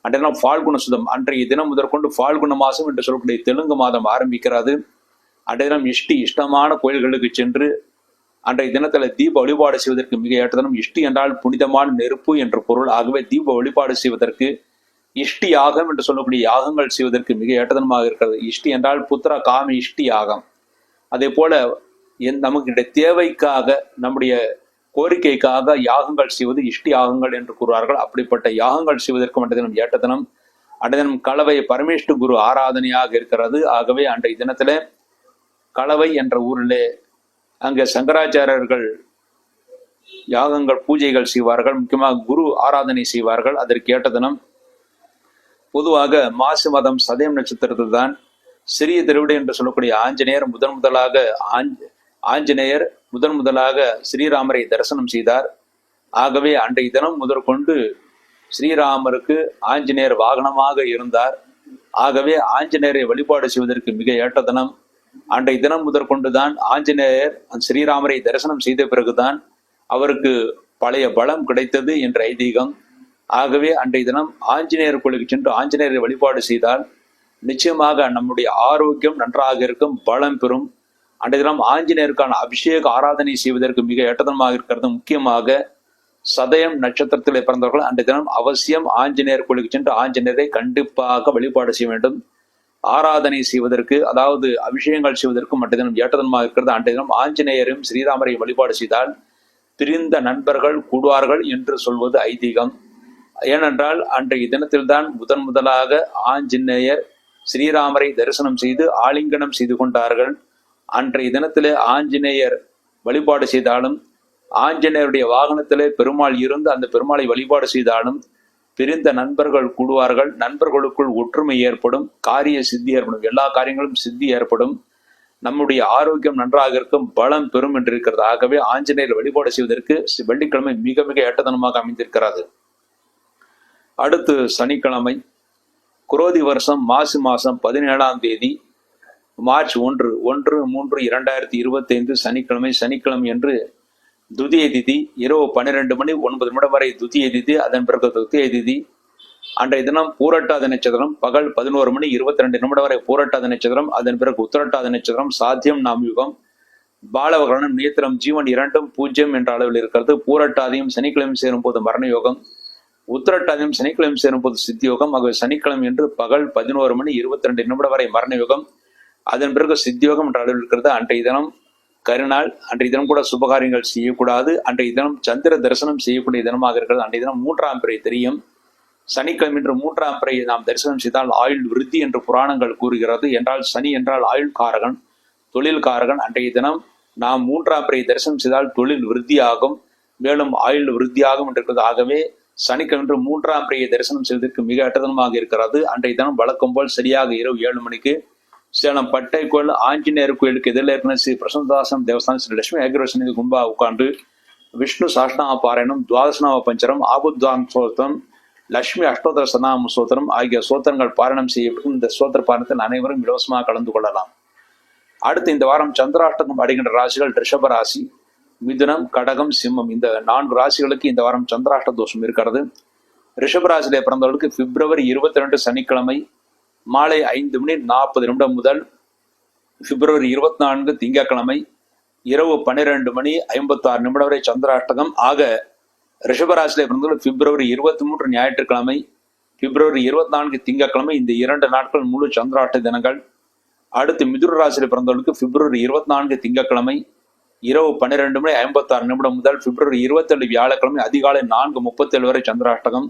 அன்றைய தினம் ஃபால்குண சுதம். அன்றைய தினம் முதற்கொண்டு ஃபால்குண மாதம் என்று சொல்லக்கூடிய தெலுங்கு மாதம் ஆரம்பிக்கிறது. அன்றைய தினம் இஷ்டமான கோயில்களுக்கு சென்று அன்றைய தினத்துல தீப வழிபாடு செய்வதற்கு மிக ஏற்ற தினம். இஷ்டி என்றால் புனிதமான நெருப்பு என்ற பொருள். ஆகவே தீப வழிபாடு செய்வதற்கு, இஷ்டி யாகம் என்று சொல்லக்கூடிய யாகங்கள் செய்வதற்கு மிக ஏற்றதனமாக இருக்கிறது. இஷ்டி என்றால் புத்திர காம இஷ்டி யாகம். அதே போல நமக்கு தேவைக்காக, நம்முடைய கோரிக்கைக்காக யாகங்கள் செய்வது இஷ்டி யாகங்கள் என்று கூறுவார்கள். அப்படிப்பட்ட யாகங்கள் செய்வதற்கு அன்றைய தினம் ஏற்ற தினம். அன்றைய தினம் கலவை பரமேஷ்டு குரு ஆராதனையாக இருக்கிறது. ஆகவே அன்றைய தினத்துல கலவை என்ற ஊரிலே அங்கே சங்கராச்சாரியர்கள் யாகங்கள், பூஜைகள் செய்வார்கள். முக்கியமாக குரு ஆராதனை செய்வார்கள். அதற்கு ஏற்ற தினம். பொதுவாக மாசி மாதம் சதயம் நட்சத்திரத்தில் தான் சிறிய திருவிடை என்று சொல்லக்கூடிய ஆஞ்சநேயர் முதன் முதலாக ஸ்ரீராமரை தரிசனம் செய்தார். ஆகவே அன்றைய தினம் முதற்கொண்டு ஸ்ரீராமருக்கு ஆஞ்சநேயர் வாகனமாக இருந்தார். ஆகவே ஆஞ்சநேயரை வழிபாடு செய்வதற்கு மிக ஏற்ற தினம். அன்றைய தினம் முதற்கொண்டுதான் ஆஞ்சநேயர் ஸ்ரீராமரை தரிசனம் செய்த பிறகுதான் அவருக்கு பழைய பலம் கிடைத்தது என்ற ஐதீகம். ஆகவே அன்றைய தினம் ஆஞ்சநேயர் கோயிலுக்கு சென்று ஆஞ்சநேயரை வழிபாடு செய்தால் நிச்சயமாக நம்முடைய ஆரோக்கியம் நன்றாக இருக்கும், பலம் பெறும். அன்றைய தினம் ஆஞ்சநேயருக்கான அபிஷேக ஆராதனை செய்வதற்கு மிக ஏற்றதனமாக இருக்கிறது. முக்கியமாக சதயம் நட்சத்திரத்தில் பிறந்தவர்கள் அன்றைய தினம் அவசியம் ஆஞ்சநேயர் கோயிலுக்கு சென்று ஆஞ்சநேயரை கண்டிப்பாக வழிபாடு செய்ய வேண்டும். ஆராதனை செய்வதற்கு, அதாவது அபிஷேகங்கள் செய்வதற்கும் அன்றைய தினம் ஏற்றதனமாக இருக்கிறது. அன்றைய தினம் ஆஞ்சநேயரும் ஸ்ரீராமரையும் வழிபாடு செய்தால் பிரிந்த நண்பர்கள் கூடுவார்கள் என்று சொல்வது ஐதீகம். ஏனென்றால் அன்றைய தினத்தில்தான் முதலாக ஆஞ்சநேயர் ஸ்ரீராமரை தரிசனம் செய்து ஆலிங்கனம் செய்து கொண்டார்கள். அன்றைய தினத்திலே ஆஞ்சநேயர் வழிபாடு செய்தாலும், ஆஞ்சநேயருடைய வாகனத்திலே பெருமாள் இருந்து அந்த பெருமாளை வழிபாடு செய்தாலும் பிரிந்த நண்பர்கள் கூடுவார்கள். நண்பர்களுக்குள் ஒற்றுமை ஏற்படும், காரிய சித்தி ஏற்படும், எல்லா காரியங்களும் சித்தி ஏற்படும், நம்முடைய ஆரோக்கியம் நன்றாக இருக்கும், பலம் பெறும் என்று இருக்கிறது. ஆகவே ஆஞ்சநேயர் வழிபாடு செய்வதற்கு வெள்ளிக்கிழமை மிக மிக ஏற்றதனமாக அமைந்திருக்கிறது. அடுத்து சனிக்கிழமை, குரோதி வருஷம் மாசி மாசம் 17ஆம் தேதி மார்ச் 1/3/2025 சனிக்கிழமை. சனிக்கிழமை என்று துதிய திதி, இரவு 12 மணி 9 நிமிடம் வரை துதிய திதி, அதன் பிறகு துதிய திதி. அன்றைய தினம் பூரட்டாத நட்சத்திரம், பகல் 11 மணி 22 நிமிடம் வரை பூரட்டாத நட்சத்திரம், அதன் பிறகு உத்திரட்டாத நட்சத்திரம், சாத்தியம் நாமயுகம், பாலவகரணம், நேத்திரம், ஜீவன் இரண்டும் 0 என்ற அளவில் இருக்கிறது. பூரட்டாதையும் சனிக்கிழமை சேரும் போது மரண யோகம், உத்திரட்டாதையும் சனிக்கிழமை சேரும் போது சித்தி யோகம். ஆகவே சனிக்கிழமை என்று பகல் 11 மணி 22 நிமிடம் வரை மரண யோகம், அதன் பிறகு சித்தியோகம் என்ற அளவில் இருக்கிறது. அன்றைய தினம் கருநாள், அன்றைய தினம் கூட சுபகாரியங்கள் செய்யக்கூடாது. அன்றைய தினம் சந்திர தரிசனம் செய்யக்கூடிய தினமாக இருக்கிறது. அன்றைய தினம் 3ஆம் பிறை தெரியும். சனிக்கிழமை என்று 3ஆம் பிறையை நாம் தரிசனம் செய்தால் ஆயுள் விருத்தி என்று புராணங்கள் கூறுகிறது. என்றால் சனி என்றால் ஆயுள் காரகன், தொழில் காரகன். அன்றைய தினம் நாம் 3ஆம் பிறையை தரிசனம் செய்தால் தொழில் விருத்தியாகும், மேலும் ஆயுள் விருத்தியாகும் என்றிருக்கிறது. ஆகவே சனிக்கிழமை 3ஆம் பிறையை தரிசனம் செய்வதற்கு மிக அட்டதனமாக இருக்கிறது. அன்றைய தினம் வழக்கம் போல் சரியாக இரவு 7 மணிக்கு சேலம் பட்டை கோயில் ஆஞ்சநேயர் கோயிலுக்கு எதிரில் இருக்கிற ஸ்ரீ பிரசன்னதாசம் தேவஸ்தானம் ஸ்ரீ லட்சுமி ஏகரசனி கும்பா உட்கார்ந்து விஷ்ணு சாஷ்டாம பாராயணம், துவாதசநாம பஞ்சரம், ஆபுத்வான் சோத்திரம், லட்சுமி அஷ்டோத்தர சதாம சோத்திரம் ஆகிய சோத்திரங்கள் பாராயணம் செய்யப்படும். இந்த சோத்திர பாராயணத்தில் அனைவரும் இலவசமாக கலந்து கொள்ளலாம். அடுத்து இந்த வாரம் சந்திராஷ்டகம் அடைகின்ற ராசிகள் ரிஷப ராசி, மிதுனம், கடகம், சிம்மம். இந்த 4 ராசிகளுக்கு இந்த வாரம் சந்திராஷ்ட தோஷம் இருக்கிறது. ரிஷப ராசியிலே பிறந்தவர்களுக்கு பிப்ரவரி 22 சனிக்கிழமை மாலை 5 மணி 40 நிமிடம் முதல் பிப்ரவரி 24 திங்கட்கிழமை இரவு 12 மணி 56 நிமிடம் வரை சந்திராஷ்டகம். ஆக ரிஷபராசியிலே பிறந்தவர்கள் பிப்ரவரி 23 ஞாயிற்றுக்கிழமை, பிப்ரவரி 24 திங்கட்கிழமை, இந்த 2 நாட்கள் முழு சந்திராஷ்ட தினங்கள். அடுத்து மிதுன ராசியில பிறந்தவர்களுக்கு பிப்ரவரி 24 திங்கட்கிழமை இரவு 12 மணி 56 நிமிடம் முதல் பிப்ரவரி 27 வியாழக்கிழமை அதிகாலை 4:37 வரை சந்திராஷ்டகம்.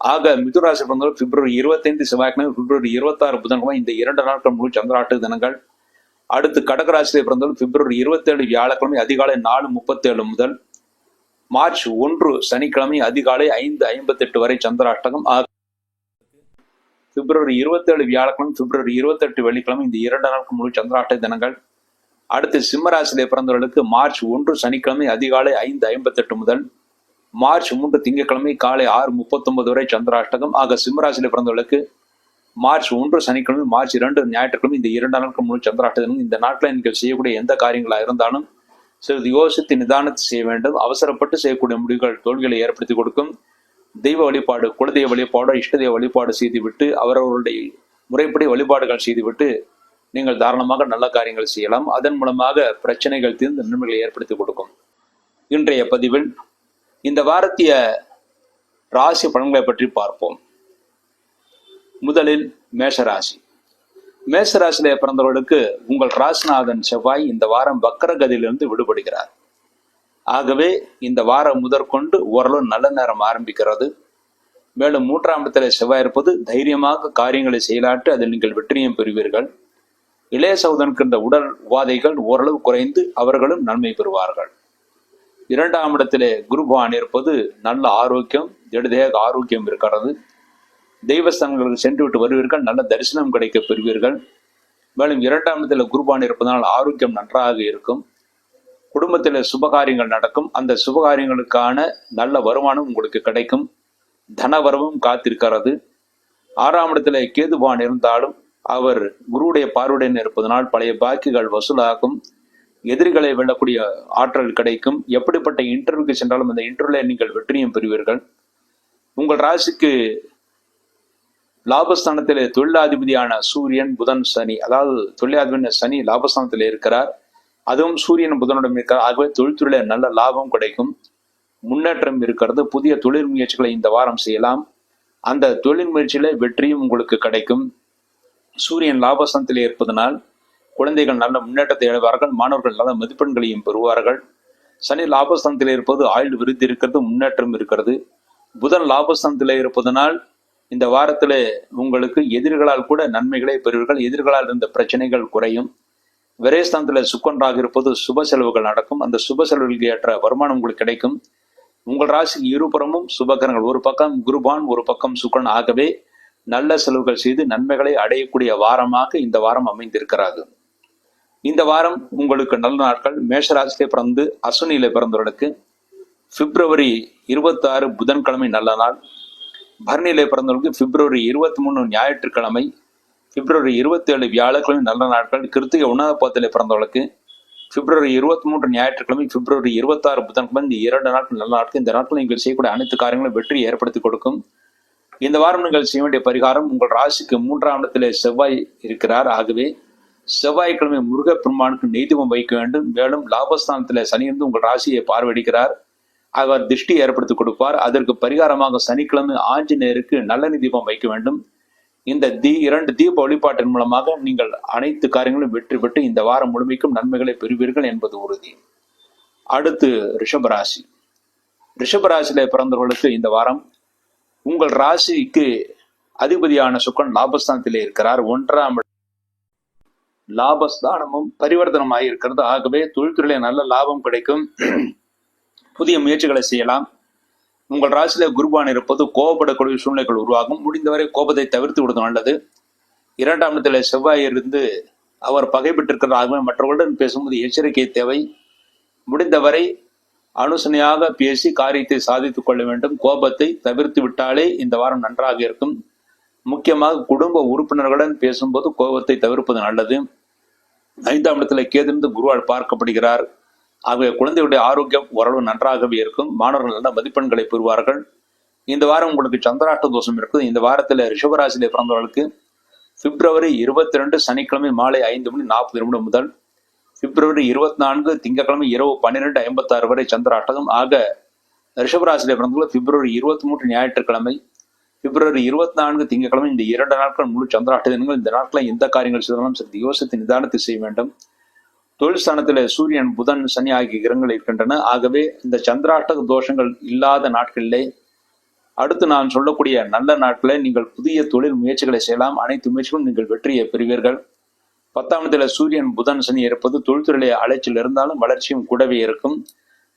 ஆக மிதுராசி பிறந்தவர்கள் பிப்ரவரி 25 செவ்வாய்க்கிழமை, பிப்ரவரி 26 புதன்கிழமை, இந்த 2 நாட்கள் முழு சந்திராஷ்ட தினங்கள். அடுத்து கடகராசியிலே பிறந்தவர்கள் பிப்ரவரி 27 வியாழக்கிழமை அதிகாலை 4:37 முதல் மார்ச் 1 சனிக்கிழமை அதிகாலை 5:58 வரை சந்திராஷ்டகம். பிப்ரவரி 27 வியாழக்கிழமை, பிப்ரவரி 28 வெள்ளிக்கிழமை, இந்த 2 நாட்கள் முழு சந்திராஷ்ட தினங்கள். அடுத்து சிம்மராசியிலே பிறந்தவர்களுக்கு மார்ச் 1 சனிக்கிழமை அதிகாலை 5:58 முதல் மார்ச் 3 திங்கட்கிழமை காலை 6:39 வரை சந்திராஷ்டகம். ஆக சிம்மராசியிலே பிறந்தவர்களுக்கு மார்ச் 1 சனிக்கிழமை, மார்ச் 2 ஞாயிற்றுக்கிழமை, இந்த 2 நாட்கள் முழு சந்திராஷ்ட தினம். இந்த நாட்களில் நீங்கள் செய்யக்கூடிய எந்த காரியங்களாக இருந்தாலும் சிறிது யோசித்து நிதானத்தை செய்ய வேண்டும். அவசரப்பட்டு செய்யக்கூடிய முடிவுகள் தோல்விகளை ஏற்படுத்தி கொடுக்கும். தெய்வ வழிபாடு, குலதெய்வ வழிபாடோ இஷ்டதெய்வ வழிபாடு செய்துவிட்டு அவரவருடைய முறைப்படி வழிபாடுகள் செய்துவிட்டு நீங்கள் தாராளமாக நல்ல காரியங்கள் செய்யலாம். அதன் மூலமாக பிரச்சனைகள் தீர்ந்து நன்மைகளை ஏற்படுத்தி கொடுக்கும். இன்றைய பதிவில் இந்த வாரத்திய ராசி பலன்களை பற்றி பார்ப்போம். முதலில் மேஷராசி. மேஷராசியிலே பிறந்தவர்களுக்கு உங்கள் ராசிநாதன் செவ்வாய் இந்த வாரம் வக்கரகதியிலிருந்து விடுபடுகிறார். ஆகவே இந்த வாரம் முதற்கொண்டு ஓரளவு நல்ல நேரம் ஆரம்பிக்கிறது. மேலும் 3ஆம் இடத்திலே செவ்வாய் இருப்பது தைரியமாக காரியங்களை செயலாற்றி அதில் நீங்கள் வெற்றியும் பெறுவீர்கள். இளைய சகோதரனுக்கு இந்த உடல் உபாதைகள் ஓரளவு குறைந்து அவர்களும் நன்மை பெறுவார்கள். 2ஆம் இடத்திலே குரு பகவான் இருப்பது நல்ல ஆரோக்கியம், திடதேக ஆரோக்கியம் இருக்கிறது. தெய்வஸ்தானங்களுக்கு சென்று விட்டு வருவீர்கள், நல்ல தரிசனம் கிடைக்க பெறுவீர்கள். மேலும் 2ஆம் இடத்தில் குருபான் இருப்பதனால் ஆரோக்கியம் நன்றாக இருக்கும். குடும்பத்தில் சுபகாரியங்கள் நடக்கும். அந்த சுபகாரியங்களுக்கான நல்ல வருமானம் உங்களுக்கு கிடைக்கும். தனவரவும் காத்திருக்கிறது. 6ஆம் இடத்துல கேதுபான் இருந்தாலும் அவர் குருவுடைய பார்வையுடன் இருப்பதனால் பழைய பாக்கிகள் வசூலாகும். எதிரிகளை வெல்லக்கூடிய ஆற்றல் கிடைக்கும். எப்படிப்பட்ட இன்டர்வியூக்கு சென்றாலும் அந்த இன்டர்வியூல நீங்கள் வெற்றியும் பெறுவீர்கள். உங்கள் ராசிக்கு லாபஸ்தானத்திலே தொழிலாதிபதியான சூரியன், புதன், சனி, அதாவது தொழிலாதிபதி சனி லாபஸ்தானத்தில் இருக்கிறார். அதுவும் சூரியன் புதனுடன் இருக்கிறார். ஆகவே தொழில்துறையில நல்ல லாபம் கிடைக்கும், முன்னேற்றம் இருக்கிறது. புதிய தொழில் முயற்சிகளை இந்த வாரம் செய்யலாம். அந்த தொழில் முயற்சியில வெற்றியும் உங்களுக்கு கிடைக்கும். சூரியன் லாபஸ்தானத்திலே இருப்பதனால் குழந்தைகள் நல்ல முன்னேற்றத்தை அடைவார்கள். மாணவர்கள் நல்ல மதிப்பெண்களையும் பெறுவார்கள். சனி லாபஸ்தானத்தில் இருப்பது ஆயுள் விருத்தி இருக்கிறது, முன்னேற்றம் இருக்கிறது. புதன் லாபஸ்தானத்தில் இருப்பதனால் இந்த வாரத்தில் உங்களுக்கு எதிரிகளால் கூட நன்மைகளை பெறுவீர்கள். எதிரிகளால் இருந்த பிரச்சனைகள் குறையும். விரயஸ்தானத்தில் சுக்கரனாக இருப்பது சுப செலவுகள் நடக்கும். அந்த சுப செலவுகளுக்கு ஏற்ற வருமானம் உங்களுக்கு கிடைக்கும். உங்கள் ராசிக்கு இருபுறமும் சுபகரங்கள், ஒரு பக்கம் குருபான், ஒரு பக்கம் சுக்கரன். ஆகவே நல்ல செலவுகள் செய்து நன்மைகளை அடையக்கூடிய வாரமாக இந்த வாரம் அமைந்திருக்கிறது. இந்த வாரம் உங்களுக்கு நல்ல நாட்கள். மேஷராசியிலே பிறந்து அஸ்வினியிலே பிறந்தவர்களுக்கு பிப்ரவரி 26 புதன்கிழமை நல்ல நாள். பரணியிலே பிறந்தவர்களுக்கு பிப்ரவரி 23 ஞாயிற்றுக்கிழமை, பிப்ரவரி 27 வியாழக்கிழமை நல்ல நாட்கள். கிருத்திகை 1ஆம் பாதத்திலே பிறந்தவர்களுக்கு பிப்ரவரி 23 ஞாயிற்றுக்கிழமை, பிப்ரவரி 26 புதன்கிழமை, இந்த 2 நாட்கள் நல்ல நாட்கள். இந்த நாட்கள் நீங்கள் செய்யக்கூடிய அனைத்து காரியங்களும் வெற்றி ஏற்படுத்தி கொடுக்கும். இந்த வாரம் நீங்கள் செய்ய வேண்டிய பரிகாரம், உங்கள் ராசிக்கு 3ஆம் இடத்திலே செவ்வாய் இருக்கிறார். ஆகவே செவ்வாய்க்கிழமை முருகப்பெருமானுக்கு நெய்தீபம் வைக்க வேண்டும். மேலும் லாபஸ்தானத்தில் சனி இருந்து உங்கள் ராசியை பார்வையிடுகிறார். அவர் திருஷ்டி ஏற்படுத்தி கொடுப்பார். அதற்கு பரிகாரமாக சனிக்கிழமை ஆஞ்சநேயருக்கு நல்லெண்ணெய் தீபம் வைக்க வேண்டும். இந்த 2 தீப வழிபாட்டின் மூலமாக நீங்கள் அனைத்து காரியங்களும் வெற்றி பெற்று இந்த வாரம் முழுமைக்கும் நன்மைகளை பெறுவீர்கள் என்பது உறுதி. அடுத்து ரிஷபராசி. ரிஷபராசியில பிறந்தவர்களுக்கு இந்த வாரம் உங்கள் ராசிக்கு அதிபதியான சுக்கிரன் லாபஸ்தானத்திலே இருக்கிறார். 1ஆம் லாபஸ்தானமும் பரிவர்த்தனமாக இருக்கிறது. ஆகவே தொழில்துறையில நல்ல லாபம் கிடைக்கும். புதிய முயற்சிகளை செய்யலாம். உங்கள் ராசியில குருபான் இருப்பது கோபப்படக்கூடிய சூழ்நிலைகள் உருவாகும். முடிந்தவரை கோபத்தை தவிர்த்து விடுவது நல்லது. 2ஆம் இடத்துல செவ்வாய் இருந்து அவர் பகை பெற்றிருக்கிறார். ஆகவே மற்றவர்களுடன் பேசும்போது எச்சரிக்கை தேவை. முடிந்தவரை அனுசனையாக பேசி காரியத்தை சாதித்துக் கொள்ள வேண்டும். கோபத்தை தவிர்த்து விட்டாலே இந்த வாரம் நன்றாக இருக்கும். முக்கியமாக குடும்ப உறுப்பினர்களுடன் பேசும்போது கோபத்தை தவிர்ப்பது நல்லது. 5ஆம் இடத்துல கேதிருந்து குருவால் பார்க்கப்படுகிறார். ஆகவே குழந்தைகளுடைய ஆரோக்கியம் ஓரளவு நன்றாகவே இருக்கும். மாணவர்கள் நல்ல மதிப்பெண்களை பெறுவார்கள். இந்த வாரம் உங்களுக்கு சந்திராஷ்ட தோஷம் இருக்குது. இந்த வாரத்தில் ரிஷபராசியிலே பிறந்தவர்களுக்கு பிப்ரவரி 22 சனிக்கிழமை மாலை 5:40 முதல் பிப்ரவரி 24 திங்கட்கிழமை இரவு 12:56 வரை சந்திராஷ்டகம். ஆக ரிஷபராசியிலே பிறந்தவர்கள் பிப்ரவரி 23 ஞாயிற்றுக்கிழமை, பிப்ரவரி 24 திங்கட்கிழமை, இந்த 2 நாட்கள் முழு சந்திராஷ்ட தினங்கள். இந்த நாட்களை எந்த காரியங்கள் செய்தாலும் சரி யோசித்து நிதானத்தை செய்ய வேண்டும். தொழில் ஸ்தானத்தில் சூரியன், புதன், சனி ஆகிய கிரகங்கள் இருக்கின்றன. ஆகவே இந்த சந்திராஷ்டக தோஷங்கள் இல்லாத நாட்களிலே அடுத்து நான் சொல்லக்கூடிய நல்ல நாட்களில் நீங்கள் புதிய தொழில் முயற்சிகளை செய்யலாம். அனைத்து முயற்சிகளும் நீங்கள் வெற்றியை பெறுவீர்கள். 10ஆம் இடத்துல சூரியன், புதன், சனி இருப்பது தொழில்துறையிலே அலைச்சல் இருந்தாலும் வளர்ச்சியும் கூடவே இருக்கும்.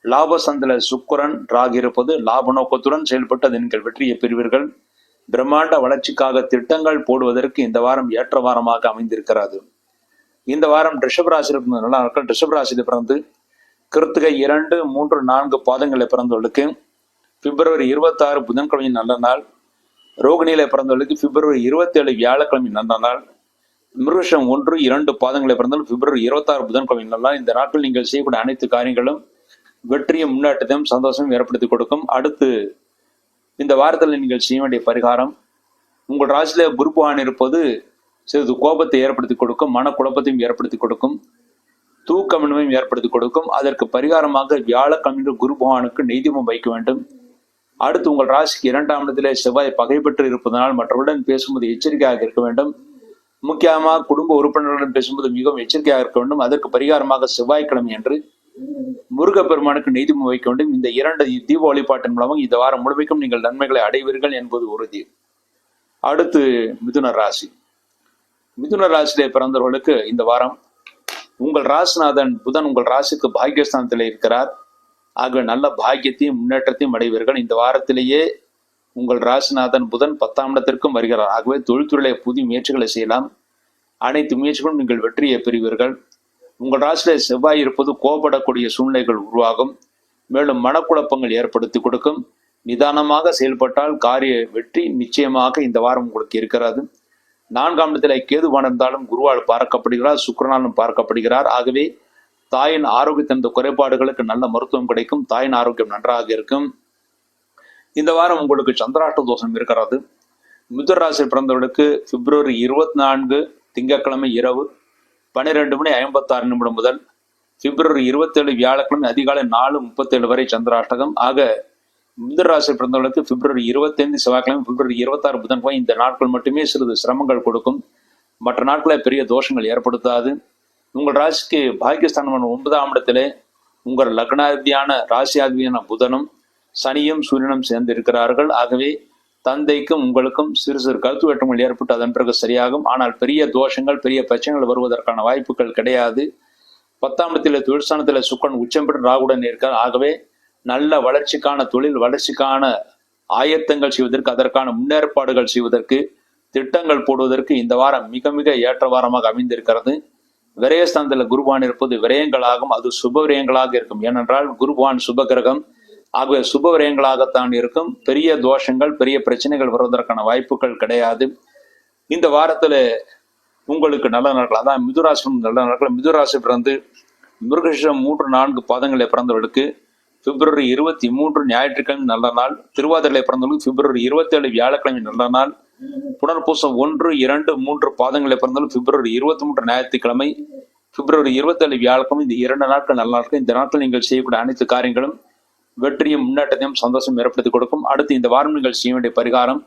லாபஸ்தானத்துல சுக்கிரன், ராகு இருப்பது லாப நோக்கத்துடன் செயல்பட்டு அதை நீங்கள் வெற்றியை பெறுவீர்கள். பிரம்மாண்ட வளர்ச்சிக்காக திட்டங்கள் போடுவதற்கு இந்த வாரம் ஏற்ற வாரமாக அமைந்திருக்கிறது. இந்த வாரம் ரிஷபராசியில் நல்ல நாட்கள். ரிஷபராசியில் பிறந்து கிருத்திகை 2, 3, 4 பாதங்களில் பிறந்தவர்களுக்கு பிப்ரவரி 26 புதன்கிழமை நல்ல நாள். ரோகிணியில பிறந்தவர்களுக்கு பிப்ரவரி 27 வியாழக்கிழமை நல்ல நாள். மிருஷம் 1, 2 பாதங்களில் பிறந்தவர்கள் பிப்ரவரி 26 புதன்கிழமை நல்ல நாள். இந்த நாட்கள் நீங்கள் செய்யக்கூடிய அனைத்து காரியங்களும் வெற்றியும் முன்னேற்றத்தையும் சந்தோஷமும் ஏற்படுத்தி கொடுக்கும். அடுத்து இந்த வாரத்தில் நீங்கள் செய்ய வேண்டிய பரிகாரம், உங்கள் ராசியில குருபகவான் இருப்பது சிறிது கோபத்தை ஏற்படுத்தி கொடுக்கும், மனக்குழப்பத்தையும் ஏற்படுத்தி கொடுக்கும், தூக்கமின்மையும் ஏற்படுத்தி கொடுக்கும். அதற்கு பரிகாரமாக வியாழக்கிழமை குரு பகவானுக்கு நெய்தீபம் வைக்க வேண்டும். அடுத்து உங்கள் ராசிக்கு 2ஆம் இடத்திலே செவ்வாய் பகை பெற்று இருப்பதனால் மற்றவர்களுடன் பேசும்போது எச்சரிக்கையாக இருக்க வேண்டும். முக்கியமாக குடும்ப உறுப்பினர்களுடன் பேசும்போது மிகவும் எச்சரிக்கையாக இருக்க வேண்டும். அதற்கு பரிகாரமாக செவ்வாய்க்கிழமை என்று முருகப்பெருமானுக்கு நெய்தீபம் வைக்க வேண்டும். இந்த 2 தீப வழிபாட்டின் மூலமாக இந்த வாரம் முழுமைக்கும் நீங்கள் நன்மைகளை அடைவீர்கள் என்பது உறுதி. அடுத்து மிதுன ராசி. மிதுன ராசியிலே பிறந்தவர்களுக்கு இந்த வாரம் உங்கள் ராசிநாதன் புதன் உங்கள் ராசிக்கு பாக்கியஸ்தானத்தில் இருக்கிறார். ஆக நல்ல பாக்கியத்தையும் முன்னேற்றத்தையும் அடைவீர்கள். இந்த வாரத்திலேயே உங்கள் ராசிநாதன் புதன் 10ஆம் இடத்திற்கும் வருகிறார். ஆகவே தொழில்துறையிலே புதிய முயற்சிகளை செய்யலாம். அனைத்து முயற்சிகளும் நீங்கள் வெற்றியை பெறுவீர்கள். உங்கள் ராசியிலே செவ்வாய் இருப்பது கோபப்படக்கூடிய சூழ்நிலைகள் உருவாகும். மேலும் மனக்குழப்பங்கள் ஏற்படுத்தி கொடுக்கும். நிதானமாக செயல்பட்டால் காரிய வெற்றி நிச்சயமாக இந்த வாரம் உங்களுக்கு இருக்கிறது. 4ஆம் இடத்திலே கேதுவான் இருந்தாலும் குருவால் பார்க்கப்படுகிறார், சுக்கிரனாலும் பார்க்கப்படுகிறார். ஆகவே தாயின் ஆரோக்கியத்தின் குறைபாடுகளுக்கு நல்ல மருத்துவம் கிடைக்கும். தாயின் ஆரோக்கியம் நன்றாக இருக்கும். இந்த வாரம் உங்களுக்கு சந்திராஷ்ட தோஷம் இருக்கிறது. மிதுன ராசியில் பிறந்தவர்களுக்கு பிப்ரவரி 24 திங்கட்கிழமை இரவு 12:56 முதல் பிப்ரவரி 27 வியாழக்கிழமை அதிகாலை 4:37 வரை சந்திராஷ்டகம். ஆக மிதுன ராசியில் பிறந்தவர்களுக்கு பிப்ரவரி 25 செவ்வாய்க்கிழமை, பிப்ரவரி 26 புதன்கிழமை இந்த நாட்கள் மட்டுமே சிறிது சிரமங்கள் கொடுக்கும். மற்ற நாட்களில் பெரிய தோஷங்கள் ஏற்படுத்தாது. உங்கள் ராசிக்கு பாக்கியஸ்தானம் 9ஆம் இடத்திலே உங்கள் லக்னாதிபதியான ராசியாதிபதியான புதனும் சனியும் சூரியனும் சேர்ந்து இருக்கிறார்கள். ஆகவே தந்தைக்கும் உங்களுக்கும் சிறு சிறு கருத்து வேற்றுமைகள் ஏற்பட்டு அதன் பிறகு சரியாகும். ஆனால் பெரிய தோஷங்கள் பெரிய பிரச்சனைகள் வருவதற்கான வாய்ப்புகள் கிடையாது. 10ஆம் இடத்தில் தொழிற்சானத்தில் சுக்கரன் உச்சம் பெற்று ராகுடன் இருக்கார். ஆகவே நல்ல வளர்ச்சிக்கான தொழில் வளர்ச்சிக்கான ஆயத்தங்கள் செய்வதற்கு அதற்கான முன்னேற்பாடுகள் செய்வதற்கு திட்டங்கள் போடுவதற்கு இந்த வாரம் மிக மிக ஏற்ற வாரமாக அமைந்திருக்கிறது. விரயஸ்தானத்தில் குருபான் இருப்பது விரயங்களாகும். அது சுப விரயங்களாக இருக்கும். ஏனென்றால் குருபான் சுப கிரகம். ஆகவே சுப விரயங்களாகத்தான் இருக்கும். பெரிய தோஷங்கள் பெரிய பிரச்சனைகள் வருவதற்கான வாய்ப்புகள் கிடையாது. இந்த வாரத்துல உங்களுக்கு நல்ல நாட்கள், அதான் மிதுராசி நல்ல நாட்கள். மிதுராசி பிறந்து மிருகஷம் 3-4 பாதங்களை பிறந்தவர்களுக்கு பிப்ரவரி 23 ஞாயிற்றுக்கிழமை நல்ல நாள். திருவாதிரை பிறந்தவர்களுக்கு பிப்ரவரி 27 வியாழக்கிழமை நல்ல நாள். புனர்பூசம் 1, 2, 3 பாதங்களை பிறந்தவர்கள் பிப்ரவரி 23 ஞாயிற்றுக்கிழமை, பிப்ரவரி 27 வியாழக்கிழமை. இந்த 2 நாட்கள் நல்ல நாட்கள். இந்த நாட்கள் நீங்கள் செய்யக்கூடிய அனைத்து காரியங்களும் வெற்றியும் முன்னேற்றத்தையும் சந்தோஷம் ஏற்படுத்தி கொடுக்கும். அடுத்து இந்த வாரம் நீங்கள் செய்ய வேண்டிய பரிகாரம்,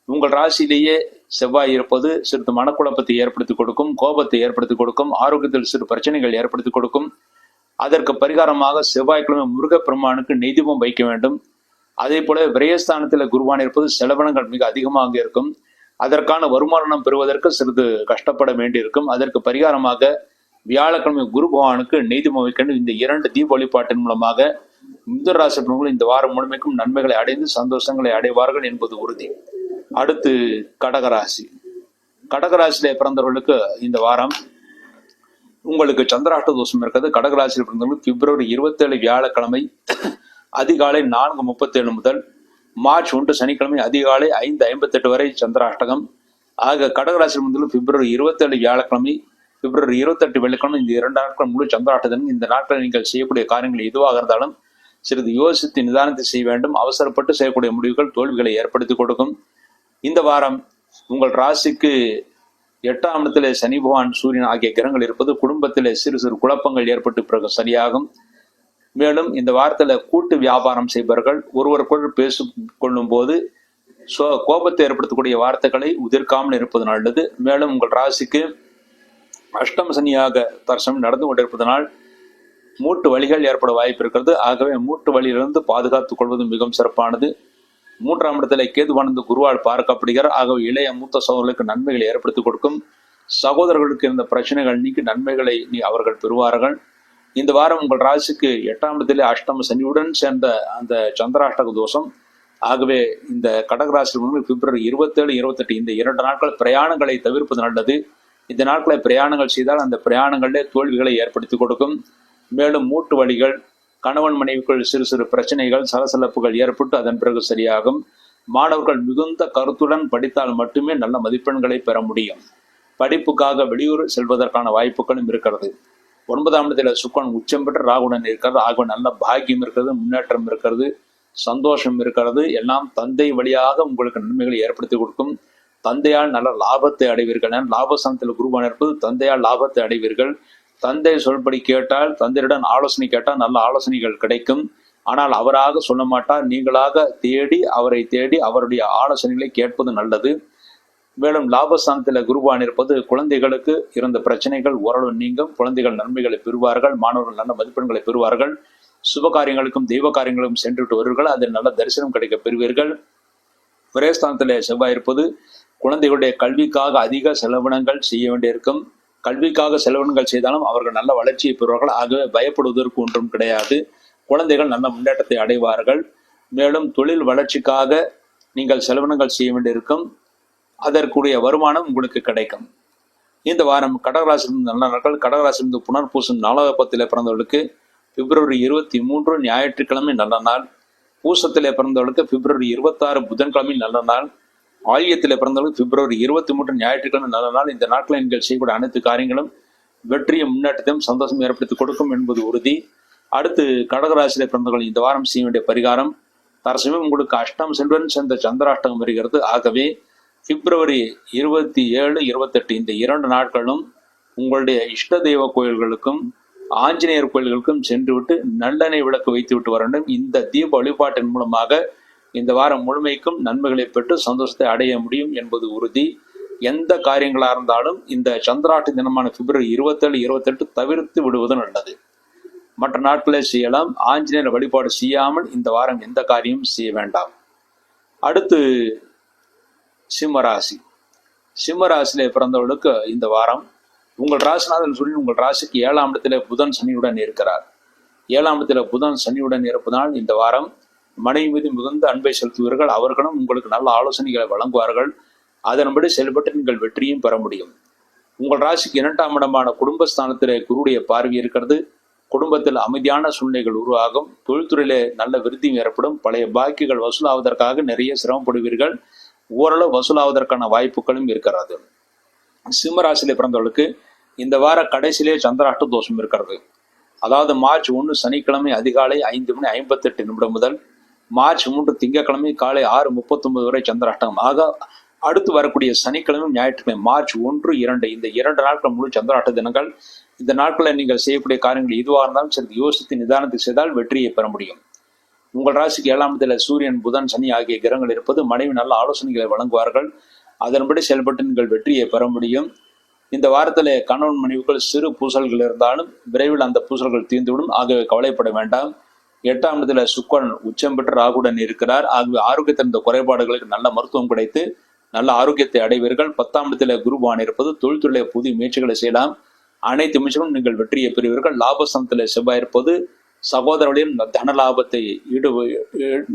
உங்கள் ராசியிலேயே செவ்வாய் இருப்பது சிறிது மனக்குழப்பத்தை ஏற்படுத்தி கொடுக்கும், கோபத்தை ஏற்படுத்தி கொடுக்கும், ஆரோக்கியத்தில் சிறு பிரச்சனைகள் ஏற்படுத்தி கொடுக்கும். அதற்கு பரிகாரமாக செவ்வாய்க்கிழமை முருகப்பெருமானுக்கு நெய்தீபம் வைக்க வேண்டும். அதே போல விரயஸ்தானத்தில் குருவான் இருப்பது செலவினங்கள் மிக அதிகமாக இருக்கும். அதற்கான வருமானம் பெறுவதற்கு சிறிது கஷ்டப்பட வேண்டியிருக்கும். அதற்கு பரிகாரமாக வியாழக்கிழமை குரு பகவானுக்கு நெய்தீபம் வைக்க வேண்டும். இந்த 2 தீப வழிபாட்டின் மூலமாக மிதுன ராசி இந்த வாரம் முழுமைக்கும் நன்மைகளை அடைந்து சந்தோஷங்களை அடைவார்கள் என்பது உறுதி. அடுத்து கடகராசி. கடகராசியில பிறந்தவர்களுக்கு இந்த வாரம் உங்களுக்கு சந்திராஷ்ட தோஷம் இருக்கிறது. கடகராசியில் பிறந்தவர்களுக்கு பிப்ரவரி 27 வியாழக்கிழமை அதிகாலை 4:37 முதல் மார்ச் 1 சனிக்கிழமை அதிகாலை 5:58 வரை சந்திராஷ்டகம். ஆக கடகராசியில் பிறந்தவர்களுக்கு பிப்ரவரி 27 வியாழக்கிழமை, பிப்ரவரி 28 வெள்ளிக்கிழமை, இந்த 2 நாட்கள் முழு சந்திராஷ்டகம். இந்த நாட்களில் நீங்கள் செய்யக்கூடிய காரியங்கள் எதுவாக இருந்தாலும் சிறிது யோசித்து நிதானத்தை செய்ய வேண்டும். அவசரப்பட்டு செய்யக்கூடிய முடிவுகள் தோல்விகளை ஏற்படுத்தி கொடுக்கும். இந்த வாரம் உங்கள் ராசிக்கு 8ஆம் இடத்திலே சனி பகவான் சூரியன் ஆகிய கிரகங்கள் இருப்பது குடும்பத்திலே சிறு சிறு குழப்பங்கள் ஏற்பட்டு பிறகு சரியாகும். மேலும் இந்த வாரத்தில் கூட்டு வியாபாரம் செய்பவர்கள் ஒருவருக்குள் பேசி கொள்ளும் போது கோபத்தை ஏற்படுத்தக்கூடிய வார்த்தைகளை உதிர்க்காமல் இருப்பது நல்லது. மேலும் உங்கள் ராசிக்கு அஷ்டம சனியாக தற்சமயம் நடந்து கொண்டிருப்பதனால் மூட்டு வலிகள் ஏற்பட வாய்ப்பு இருக்கிறது. ஆகவே மூட்டு வலியிலிருந்து பாதுகாத்துக் கொள்வது மிகவும் சிறப்பானது. 3ஆம் இடத்துல கேதுவானது குருவால் பார்க்கப்படுகிறார். ஆகவே இளைய மூத்த சகோதரர்களுக்கு நன்மைகளை ஏற்படுத்தி கொடுக்கும். சகோதரர்களுக்கு இருந்த பிரச்சனைகள் நீக்கி நன்மைகளை அவர்கள் பெறுவார்கள். இந்த வாரம் உங்கள் ராசிக்கு 8ஆம் இடத்திலே அஷ்டம சனியுடன் சேர்ந்த அந்த சந்திராஷ்டக தோஷம். ஆகவே இந்த கடகராசி பிப்ரவரி 27, 28 இந்த 2 நாட்கள் பிரயாணங்களை தவிர்ப்பது நல்லது. இந்த நாட்களை பிரயாணங்கள் செய்தால் அந்த பிரயாணங்களிலே தோல்விகளை ஏற்படுத்தி கொடுக்கும். மேலும் மூட்டு வலிகள், கணவன் மனைவிக்குள் சிறு சிறு பிரச்சனைகள் சலசலப்புகள் ஏற்பட்டு அதன் பிறகு சரியாகும். மாணவர்கள் மிகுந்த கருத்துடன் படித்தால் மட்டுமே நல்ல மதிப்பெண்களை பெற முடியும். படிப்புக்காக வெளியூர் செல்வதற்கான வாய்ப்புகளும் இருக்கிறது. 9ஆம் இடத்துல சுக்கரன் உச்சம் பெற்று ராகுடன் இருக்கிறது. ஆக நல்ல பாக்கியம் இருக்கிறது, முன்னேற்றம் இருக்கிறது, சந்தோஷம் இருக்கிறது. எல்லாம் தந்தை வழியாக உங்களுக்கு நன்மைகளை ஏற்படுத்தி கொடுக்கும். தந்தையால் நல்ல லாபத்தை அடைவீர்கள். லாபஸ்தானத்தில் குருவான் இருப்பது தந்தையால் லாபத்தை அடைவீர்கள். தந்தை சொல்படி கேட்டால், தந்தையுடன் ஆலோசனை கேட்டால் நல்ல ஆலோசனைகள் கிடைக்கும். ஆனால் அவராக சொல்ல மாட்டார். நீங்களாக தேடி அவரை தேடி அவருடைய ஆலோசனைகளை கேட்பது நல்லது. மேலும் லாபஸ்தானத்தில் குருவான் இருப்பது குழந்தைகளுக்கு இருந்த பிரச்சனைகள் ஓரளவு நீங்கும். குழந்தைகள் நன்மைகளை பெறுவார்கள். மாணவர்கள் நல்ல மதிப்பெண்களை பெறுவார்கள். சுப காரியங்களுக்கும் தெய்வ காரியங்களுக்கும் சென்றுவிட்டு வருவீர்கள். அதில் நல்ல தரிசனம் கிடைக்க பெறுவீர்கள். விரயஸ்தானத்தில் செவ்வாய் இருப்பது குழந்தைகளுடைய கல்விக்காக அதிக செலவினங்கள் செய்ய வேண்டியிருக்கும். கல்விக்காக செலவினங்கள் செய்தாலும் அவர்கள் நல்ல வளர்ச்சியை பெறுவார்கள். ஆகவே பயப்படுவதற்கு ஒன்றும் கிடையாது. குழந்தைகள் நல்ல முன்னேற்றத்தை அடைவார்கள். மேலும் தொழில் வளர்ச்சிக்காக நீங்கள் செலவினங்கள் செய்ய வேண்டியிருக்கும். அதற்குரிய வருமானம் உங்களுக்கு கிடைக்கும். இந்த வாரம் கடகராசிலிருந்து நல்ல நாட்கள். கடகராசிலிருந்து புனர்பூசம் 4வது பத்திலே பிறந்தவர்களுக்கு பிப்ரவரி 23 ஞாயிற்றுக்கிழமை நல்ல நாள். பூசத்திலே பிறந்தவர்களுக்கு பிப்ரவரி 26 புதன்கிழமை நல்ல நாள். ஆயில்யத்திலே பிறந்தவர்களுக்கு பிப்ரவரி 23 ஞாயிற்றுக்கிழமை நல்ல நாள். இந்த நாட்களில் நீங்கள் செய்யக்கூடிய அனைத்து காரியங்களும் வெற்றியும் முன்னேற்றத்தையும் சந்தோஷம் ஏற்படுத்தி கொடுக்கும் என்பது உறுதி. அடுத்து கடகராசியிலே பிறந்தவர்கள் இந்த வாரம் செய்ய வேண்டிய பரிகாரம், தற்சமயம் உங்களுக்கு அஷ்டம் செல்வன் சேர்ந்த சந்திராஷ்டகம் வருகிறது. ஆகவே பிப்ரவரி 27, 28 இந்த 2 நாட்களும் உங்களுடைய இஷ்ட தெய்வ கோயில்களுக்கும் ஆஞ்சநேயர் கோயில்களுக்கும் சென்றுவிட்டு நல்லெண்ணெய் விளக்கு வைத்து விட்டு வர வேண்டும். இந்த தீப வழிபாட்டின் மூலமாக இந்த வாரம் முழுமைக்கும் நன்மைகளை பெற்று சந்தோஷத்தை அடைய முடியும் என்பது உறுதி. எந்த காரியங்களாக இருந்தாலும் இந்த சந்திராஷ்ட தினமான பிப்ரவரி 27, 28 தவிர்த்து விடுவது நல்லது. மற்ற நாட்களில் செய்யலாம். ஆஞ்சநேயர் வழிபாடு செய்யாமல் இந்த வாரம் எந்த காரியமும் செய்ய வேண்டாம். அடுத்து சிம்மராசி. சிம்மராசியில பிறந்தவர்களுக்கு இந்த வாரம் உங்கள் ராசிநாதன் சொல்லி உங்கள் ராசிக்கு 7ஆம் இடத்துல புதன் சனியுடன் இருக்கிறார். 7ஆம் இடத்துல புதன் சனியுடன் இருப்பதனால் இந்த வாரம் மனைவி மீது மிகுந்த அன்பை செலுத்துவீர்கள். அவர்களும் உங்களுக்கு நல்ல ஆலோசனைகளை வழங்குவார்கள். அதன்படி செயல்பட்டு நீங்கள் வெற்றியும் பெற முடியும். உங்கள் ராசிக்கு 2ஆம் இடமான குடும்பஸ்தானத்திலே குருடைய பார்வை இருக்கிறது. குடும்பத்தில் அமைதியான சூழ்நிலைகள் உருவாகும். தொழில்துறையிலே நல்ல விருத்தியும் ஏற்படும். பழைய பாக்கிகள் வசூலாவதற்காக நிறைய சிரமப்படுவீர்கள். ஓரளவு வசூலாவதற்கான வாய்ப்புகளும் இருக்கிறது. சிம்மராசியில பிறந்தவர்களுக்கு இந்த வார கடைசியிலே சந்திராஷ்ட தோஷம் இருக்கிறது. அதாவது மார்ச் 1 சனிக்கிழமை அதிகாலை 5:58 முதல் மார்ச் 3 திங்கட்கிழமை காலை 6:39 வரை சந்திராஷ்டகம். ஆக அடுத்து வரக்கூடிய சனிக்கிழமை ஞாயிற்றுக்கிழமை மார்ச் 1, 2 இந்த 2 நாட்கள் முழு சந்திராஷ்ட தினங்கள். இந்த நாட்களில் நீங்கள் செய்யக்கூடிய காரியங்கள் எதுவாக இருந்தாலும் சரி யோசித்து நிதானத்தை செய்தால் வெற்றியை பெற முடியும். உங்கள் ராசிக்கு 7ஆம் இடத்துல சூரியன், புதன், சனி ஆகிய கிரகங்கள் இருப்பது மனைவி நல்ல ஆலோசனைகளை வழங்குவார்கள். அதன்படி செயல்பட்டு நீங்கள் வெற்றியை பெற முடியும். இந்த வாரத்தில் கணவன் மனைவிக்குள் சிறு பூசல்கள் இருந்தாலும் விரைவில் அந்த பூசல்கள் தீர்ந்துவிடும். ஆகவே கவலைப்பட வேண்டாம். 8ஆம் இடத்துல சுக்கிரன் உச்சம் பெற்று ராகுடன் இருக்கிறார். ஆகவே ஆரோக்கியத்தின் இந்த குறைபாடுகளுக்கு நல்ல மருத்துவம் கிடைத்து நல்ல ஆரோக்கியத்தை அடைவீர்கள். 10ஆம் இடத்துல குருவான் இருப்பது தொழில்துறையில புதிய முயற்சிகளை செய்யலாம். அனைத்து முயற்சிகளும் நீங்கள் வெற்றியை பெறுவீர்கள். லாபஸ்தானத்தில் செவ்வாய் இருப்பது சகோதரர்களையும் தன லாபத்தை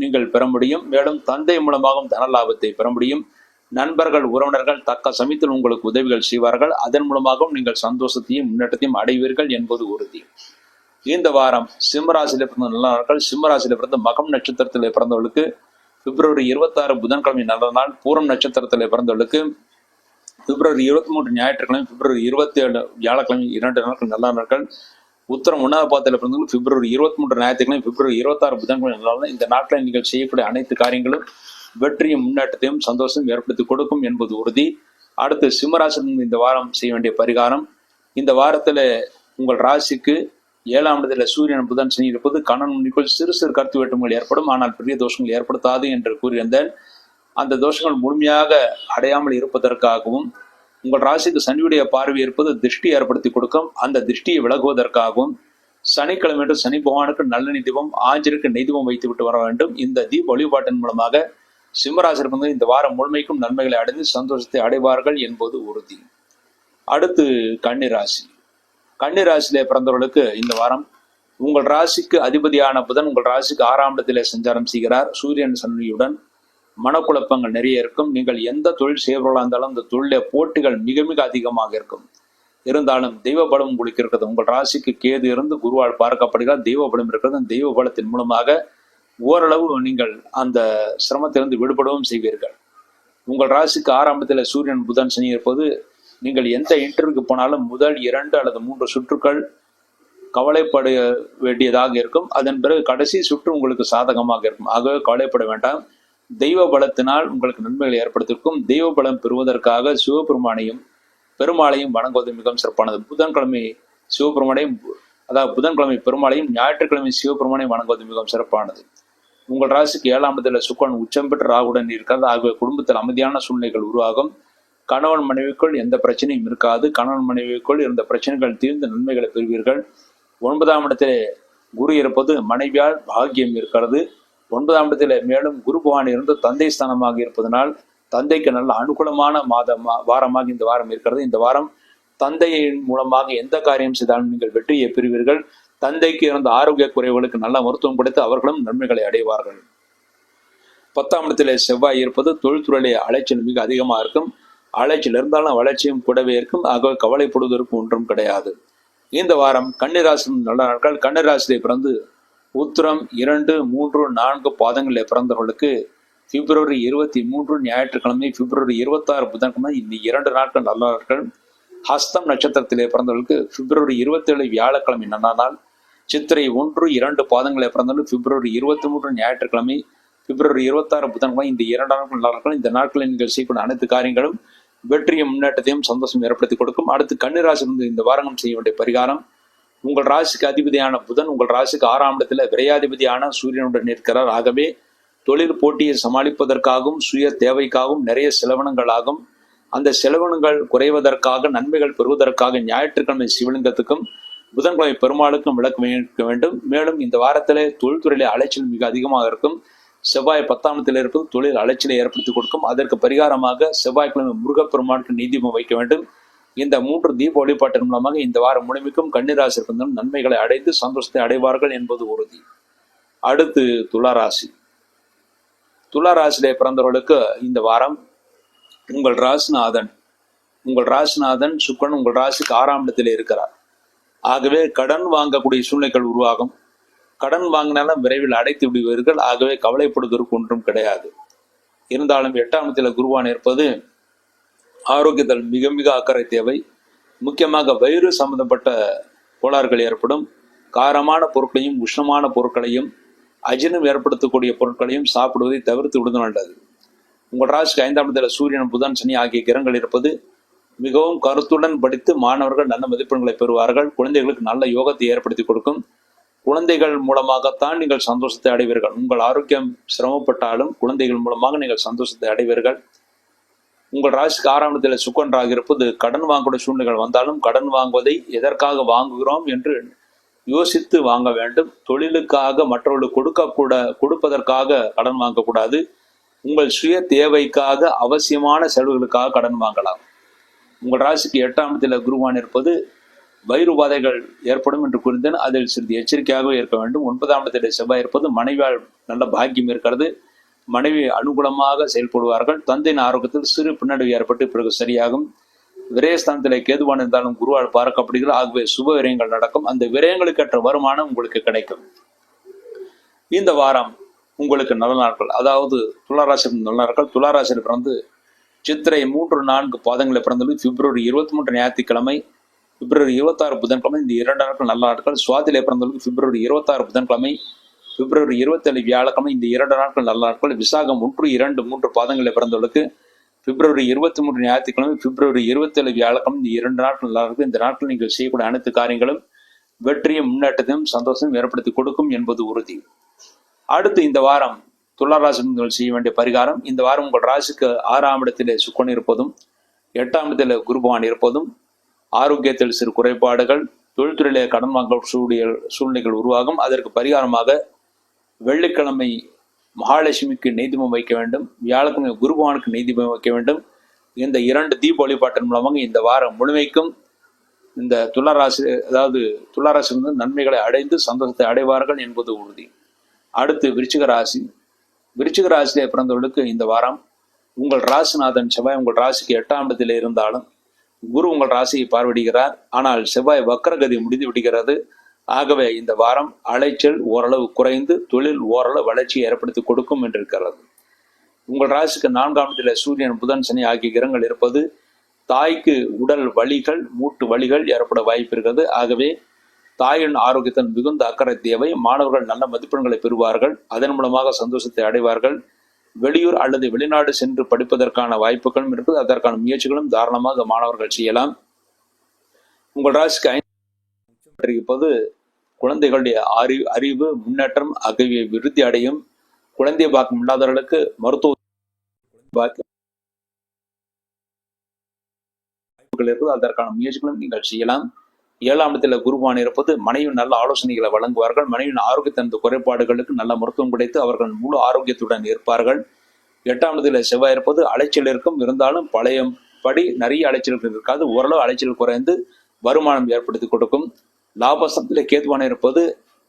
நீங்கள் பெற முடியும். மேலும் தந்தை மூலமாகவும் தன லாபத்தை பெற முடியும். நண்பர்கள், உறவினர்கள் தக்க சமயத்தில் உங்களுக்கு உதவிகள் செய்வார்கள். அதன் மூலமாகவும் நீங்கள் சந்தோஷத்தையும் முன்னேற்றத்தையும் அடைவீர்கள் என்பது உறுதி. இந்த வாரம் சிம்மராசியில பிறந்த நல்ல நாட்கள். சிம்மராசியில பிறந்த மகம் நட்சத்திரத்தில் பிறந்தவர்களுக்கு பிப்ரவரி 26 புதன்கிழமை நல்ல நாள். பூரம் நட்சத்திரத்தில் பிறந்தவர்களுக்கு பிப்ரவரி 23 ஞாயிற்றுக்கிழமை, பிப்ரவரி 27 வியாழக்கிழமை 2 நாட்கள் நல்ல நாட்கள். உத்தரம் 1ஆவது பாதத்தில் பிறந்தவர்கள் பிப்ரவரி 23 ஞாயிற்றுக்கிழமை, பிப்ரவரி 26 புதன்கிழமை நல்ல நாள். இந்த நாட்களில் நீங்கள் செய்யக்கூடிய அனைத்து காரியங்களும் வெற்றியும் முன்னேற்றத்தையும் சந்தோஷம் ஏற்படுத்தி கொடுக்கும் என்பது உறுதி. அடுத்து சிம்மராசின் இந்த வாரம் செய்ய வேண்டிய பரிகாரம். இந்த வாரத்துல உங்கள் ராசிக்கு 7ஆம் இடத்துல சூரியன், புதன், சனி இருப்பது கணவன் மனைவிக்குள் சிறு சிறு கருத்து வேற்றுமைகள் ஏற்படும். ஆனால் பெரிய தோஷங்கள் ஏற்படுத்தாது என்று கூறியிருந்தேன். அந்த தோஷங்கள் முழுமையாக அடையாமல் இருப்பதற்காகவும் உங்கள் ராசிக்கு சனியுடைய பார்வை இருப்பது திருஷ்டி ஏற்படுத்தி கொடுக்கும். அந்த திருஷ்டியை விலகுவதற்காகவும் சனிக்கிழமை சனி பகவானுக்கு நல்லெண்ணெய் தீபம், ஆஞ்சருக்கு நெய்தீபம் வைத்து விட்டு வர வேண்டும். இந்த தீப வழிபாட்டின் மூலமாக சிம்மராசிற்கு இந்த வாரம் முழுமைக்கும் நன்மைகளை அடைந்து சந்தோஷத்தை அடைவார்கள் என்பது உறுதி. அடுத்து கன்னிராசி. கன்னிராசியிலே பிறந்தவர்களுக்கு இந்த வாரம் உங்கள் ராசிக்கு அதிபதியான புதன் உங்கள் ராசிக்கு 6ஆம் இடத்திலே சஞ்சாரம் செய்கிறார். சூரியன் சனியுடன் மனக்குழப்பங்கள் நிறைய இருக்கும். நீங்கள் எந்த தொழில் செய்பவர்களாக இருந்தாலும் அந்த தொழில போட்டிகள் மிக மிக அதிகமாக இருக்கும். இருந்தாலும் தெய்வ பலம் உங்களுக்கு இருக்கிறது. உங்கள் ராசிக்கு கேது இருந்து குருவால் பார்க்கப்படுகிறார். தெய்வ பலம் இருக்கிறது. அந்த தெய்வ பலத்தின் மூலமாக ஓரளவு நீங்கள் அந்த சிரமத்திலிருந்து விடுபடவும் செய்வீர்கள். உங்கள் ராசிக்கு 6ஆம் இடத்துல சூரியன், புதன், சனி இருப்பது நீங்கள் எந்த இன்டர்வியூக்கு போனாலும் முதல் 2 அல்லது 3 சுற்றுக்கள் கவலைப்பட வேண்டியதாக இருக்கும். அதன் பிறகு கடைசி சுற்று உங்களுக்கு சாதகமாக இருக்கும். ஆகவே கவலைப்பட வேண்டாம். தெய்வ பலத்தினால் உங்களுக்கு நன்மைகளை ஏற்படுத்திருக்கும். தெய்வ பலம் பெறுவதற்காக சிவபெருமானையும் பெருமாளையும் வணங்குவது மிகவும் சிறப்பானது. புதன்கிழமை சிவபெருமானையும், அதாவது புதன்கிழமை பெருமாளையும், ஞாயிற்றுக்கிழமை சிவபெருமானையும் வணங்குவது மிகவும் சிறப்பானது. உங்கள் ராசிக்கு 7ஆம் இடத்துல சுக்கிரன் உச்சம் பெற்று ராகுடன் இருக்கிறது. ஆகவே குடும்பத்தில் அமைதியான சூழ்நிலைகள் உருவாகும். கணவன் மனைவிக்குள் எந்த பிரச்சனையும் இருக்காது. கணவன் மனைவிக்குள் இருந்த பிரச்சனைகள் தீர்ந்து நன்மைகளை பெறுவீர்கள். 9ஆம் இடத்திலே குரு இருப்பது மனைவியால் பாக்கியம் இருக்கிறது. 9ஆம் இடத்திலே மேலும் குரு பகவான் இருந்து தந்தை ஸ்தானமாக இருப்பதனால் தந்தைக்கு நல்ல அனுகூலமான வாரமாக இந்த வாரம் இருக்கிறது. இந்த வாரம் தந்தையின் மூலமாக எந்த காரியம் செய்தாலும் நீங்கள் வெற்றியை பெறுவீர்கள். தந்தைக்கு இருந்த ஆரோக்கிய குறைவுகளுக்கு நல்ல மருத்துவம் கொடுத்து அவர்களும் நன்மைகளை அடைவார்கள். 10ஆம் இடத்திலே செவ்வாய் இருப்பது தொழில்துறையிலே அலைச்சல் மிக அதிகமாக இருக்கும். அலைச்சல் இருந்தாலும் வளர்ச்சியும் கூடவே இருக்கும். ஆக கவலைப்படுவதற்கு ஒன்றும் கிடையாது. இந்த வாரம் கன்னிராசி நல்ல நாட்கள். கன்னிராசியை பிறந்து உத்திரம் 2, 3, 4 பாதங்களில் பிறந்தவர்களுக்கு பிப்ரவரி 23 ஞாயிற்றுக்கிழமை, பிப்ரவரி 26 புதன்கிழமை இந்த 2 நாட்கள் நல்ல நாட்கள். ஹஸ்தம் நட்சத்திரத்திலே பிறந்தவர்களுக்கு பிப்ரவரி 27 வியாழக்கிழமை நல்ல நாள். சித்திரை 1, 2 பாதங்களில் பிறந்தவர்கள் பிப்ரவரி 23 ஞாயிற்றுக்கிழமை, பிப்ரவரி 26 புதன்கிழமை இந்த 2 நாட்கள் நல்ல நாட்கள். இந்த நாட்களில் நீங்கள் செய்யக்கூடிய அனைத்து காரியங்களும் வெற்றியும் முன்னேற்றத்தையும் சந்தோஷம் ஏற்படுத்தி கொடுக்கும். அடுத்து கன்னிராசி இந்த வாரங்கள் செய்ய வேண்டிய பரிகாரம். உங்கள் ராசிக்கு அதிபதியான புதன் உங்கள் ராசிக்கு 6ஆம் இடத்துல விரையாதிபதியான சூரியனுடன் நிற்கிறார். ஆகவே தொழில் போட்டியை சமாளிப்பதற்காகவும் சுய தேவைக்காகவும் நிறைய செலவினங்களாகும். அந்த செலவினங்கள் குறைவதற்காக நன்மைகள் பெறுவதற்காக ஞாயிற்றுக்கிழமை சிவலிங்கத்துக்கும் புதன்கிழமை பெருமாளுக்கும் விளக்கு வைக்க வேண்டும். மேலும் இந்த வாரத்திலே தொழில்துறையிலே அலைச்சல் மிக அதிகமாக இருக்கும். செவ்வாய் 10ஆம் இடத்தில் இருப்பது தொழில் அலைச்சலை ஏற்படுத்தி கொடுக்கும். அதற்கு பரிகாரமாக செவ்வாய்க்கிழமை முருகப்பெருமானுக்கு நீதிபம் வைக்க வேண்டும். இந்த 3 தீப வழிபாட்டின் மூலமாக இந்த வாரம் முழுமைக்கும் கன்னிராசி இருந்தும் நன்மைகளை அடைந்து சந்தோஷத்தை அடைவார்கள் என்பது உறுதி. அடுத்து துளாராசி. துளாராசியிலே பிறந்தவர்களுக்கு இந்த வாரம் உங்கள் ராசிநாதன் சுக்கிரன் உங்கள் ராசிக்கு 6ஆம் இடத்திலே இருக்கிறார். ஆகவே கடன் வாங்கக்கூடிய சூழ்நிலைகள் உருவாகும். கடன் வாங்கினாலும் விரைவில் அடைத்து விடுவீர்கள். ஆகவே கவலைப்படுவதற்கு ஒன்றும் கிடையாது. இருந்தாலும் 8ஆம் இடத்தில் குருவான் இருப்பது ஆரோக்கியத்தில் மிக மிக அக்கறை தேவை. முக்கியமாக வயிறு சம்பந்தப்பட்ட கோளாறுகள் ஏற்படும். காரமான பொருட்களையும் உஷ்ணமான பொருட்களையும் அஜீரணம் ஏற்படுத்தக்கூடிய பொருட்களையும் சாப்பிடுவதை தவிர்த்து விடுவது நல்லது. உங்கள் ராசிக்கு 5ஆம் இடத்தில் சூரியன் புதன் சனி ஆகிய கிரகங்கள் இருப்பது மிகவும் கருத்துடன் படித்து மாணவர்கள் நல்ல மதிப்பெண்களை பெறுவார்கள். குழந்தைகளுக்கு நல்ல யோகத்தை ஏற்படுத்தி கொடுக்கும். குழந்தைகள் மூலமாகத்தான் நீங்கள் சந்தோஷத்தை அடைவீர்கள். உங்கள் ஆரோக்கியம் சிரமப்பட்டாலும் குழந்தைகள் மூலமாக நீங்கள் சந்தோஷத்தை அடைவீர்கள். உங்கள் ராசிக்கு 6ஆம் இடத்தில் சுக்கிரன் இருப்பது கடன் வாங்கக்கூடிய சூழ்நிலைகள் வந்தாலும் கடன் வாங்குவதை எதற்காக வாங்குகிறோம் என்று யோசித்து வாங்க வேண்டும். தொழிலுக்காக மற்றவர்களுக்கு கொடுப்பதற்காக கடன் வாங்கக்கூடாது. உங்கள் சுய தேவைக்காக அவசியமான செலவுகளுக்காக கடன் வாங்கலாம். உங்கள் ராசிக்கு 8ஆம் இடத்தில் குருவான் இருப்பது வயிறு உபாதைகள் ஏற்படும் என்று கூறிந்தேன். அதில் சிறிது எச்சரிக்கையாக இருக்க வேண்டும். 9ஆம் இடத்தில் செவ்வாய் இருப்பது மனைவியால் நல்ல பாக்கியம் இருக்கிறது. மனைவி அனுகூலமாக செயல்படுவார்கள். தந்தையின் ஆரோக்கியத்தில் சிறு பின்னடைவு ஏற்பட்டு பிறகு சரியாகும். விரயஸ்தானத்தில் கேதுவான் இருந்தாலும் குருவால் பார்க்கப்படுகிறது. ஆகவே சுப விரயங்கள் நடக்கும். அந்த விரயங்களுக்கேற்ற வருமானம் உங்களுக்கு கிடைக்கும். இந்த வாரம் உங்களுக்கு நல்ல நாட்கள், அதாவது துளாராசி நல்ல நாட்கள். துளாராசியில் பிறந்து சித்திரை 3-4 பாதங்களை பிறந்தது பிப்ரவரி 23 ஞாயிற்றுக்கிழமை, பிப்ரவரி 26 புதன்கிழமை, இந்த 2 நாட்கள் நல்ல நாட்கள். சுவாதியிலே பிறந்தவர்களுக்கு பிப்ரவரி 26 புதன்கிழமை, பிப்ரவரி 27 வியாழக்கிழமை, இந்த 2 நாட்கள் நல்ல நாட்கள். விசாகம் 1, 2, 3 பாதங்களில் பிறந்தவர்களுக்கு பிப்ரவரி 23 ஞாயிற்றுக்கிழமை, பிப்ரவரி 27 வியாழக்கிழமை, இந்த 2 நாட்கள் நல்லா இருக்கு. இந்த நாட்கள் நீங்கள் செய்யக்கூடிய அனைத்து காரியங்களும் வெற்றியும் முன்னேற்றத்தையும் சந்தோஷம் ஏற்படுத்தி கொடுக்கும் என்பது உறுதி. அடுத்து இந்த வாரம் துளாராசி செய்ய வேண்டிய பரிகாரம். இந்த வாரம் உங்கள் ராசிக்கு 6ஆம் இடத்திலே சுக்கிரன் இருப்பதும் 8ஆம் இடத்திலே குருபவான் இருப்பதும் ஆரோக்கியத்தில் சிறு குறைபாடுகள், தொழில்துறையிலே கடன் வாங்க சூழ்நிலைகள் உருவாகும். அதற்கு பரிகாரமாக வெள்ளிக்கிழமை மகாலட்சுமிக்கு நெய்தீபம் வைக்க வேண்டும். வியாழக்கிழமை குருபவானுக்கு நெய்தீபம் வைக்க வேண்டும். இந்த 2 தீப வழிபாட்டின் மூலமாக இந்த வாரம் முழுமைக்கும் இந்த துளாராசி நன்மைகளை அடைந்து சந்தோஷத்தை அடைவார்கள் என்பது உறுதி. அடுத்து விருச்சிக ராசி. விருச்சிக ராசியிலே பிறந்தவர்களுக்கு இந்த வாரம் உங்கள் ராசிநாதன் செவ்வாய் உங்கள் ராசிக்கு 8ஆம் இடத்திலே இருந்தாலும் குரு உங்கள் ராசியை பார்வையிடுகிறார். ஆனால் செவ்வாய் வக்கரகதி முடிந்து விடுகிறது. ஆகவே இந்த வாரம் அலைச்சல் ஓரளவு குறைந்து தொழில் ஓரளவு வளர்ச்சியை ஏற்படுத்தி கொடுக்கும் என்றிருக்கிறது. உங்கள் ராசிக்கு 4ஆம் இடத்திலே சூரியன் புதன் சனி ஆகிய கிரகங்கள் இருப்பது தாய்க்கு உடல் வலிகள் மூட்டு வலிகள் ஏற்பட வாய்ப்பு இருக்கிறது. ஆகவே தாயின் ஆரோக்கியத்தின் மிகுந்த அக்கறை தேவை. மாணவர்கள் நல்ல மதிப்பெண்களை பெறுவார்கள். அதன் மூலமாக சந்தோஷத்தை அடைவார்கள். வெளியூர் அல்லது வெளிநாடு சென்று படிப்பதற்கான வாய்ப்புகளும் இருக்குது. அதற்கான முயற்சிகளும் தாராளமாக மாணவர்கள் செய்யலாம். உங்கள் ராசிக்கு 5 இருப்பது குழந்தைகளுடைய அறிவு முன்னேற்றம் ஆகியவை விருத்தி அடையும். குழந்தை பாக்கியம் இல்லாதவர்களுக்கு மருத்துவ வாய்ப்புகள் இருக்குது. அதற்கான முயற்சிகளும் நீங்கள் செய்யலாம். 7ஆம் இடத்துல குருவான் இருப்பது மனைவி நல்ல ஆலோசனைகளை வழங்குவார்கள். மனைவியின் ஆரோக்கியத்தின் குறைபாடுகளுக்கு நல்ல மருத்துவம் கிடைத்து அவர்கள் முழு ஆரோக்கியத்துடன் இருப்பார்கள். 8ஆம் இடத்துல செவ்வாய் இருப்பது அலைச்சல் இருக்கும். இருந்தாலும் பழைய படி நிறைய அலைச்சல்கள் இருக்காது. ஓரளவு அலைச்சல் குறைந்து வருமானம் ஏற்படுத்தி கொடுக்கும். லாபஸ்தானத்திலே கேதுவான் இருப்பது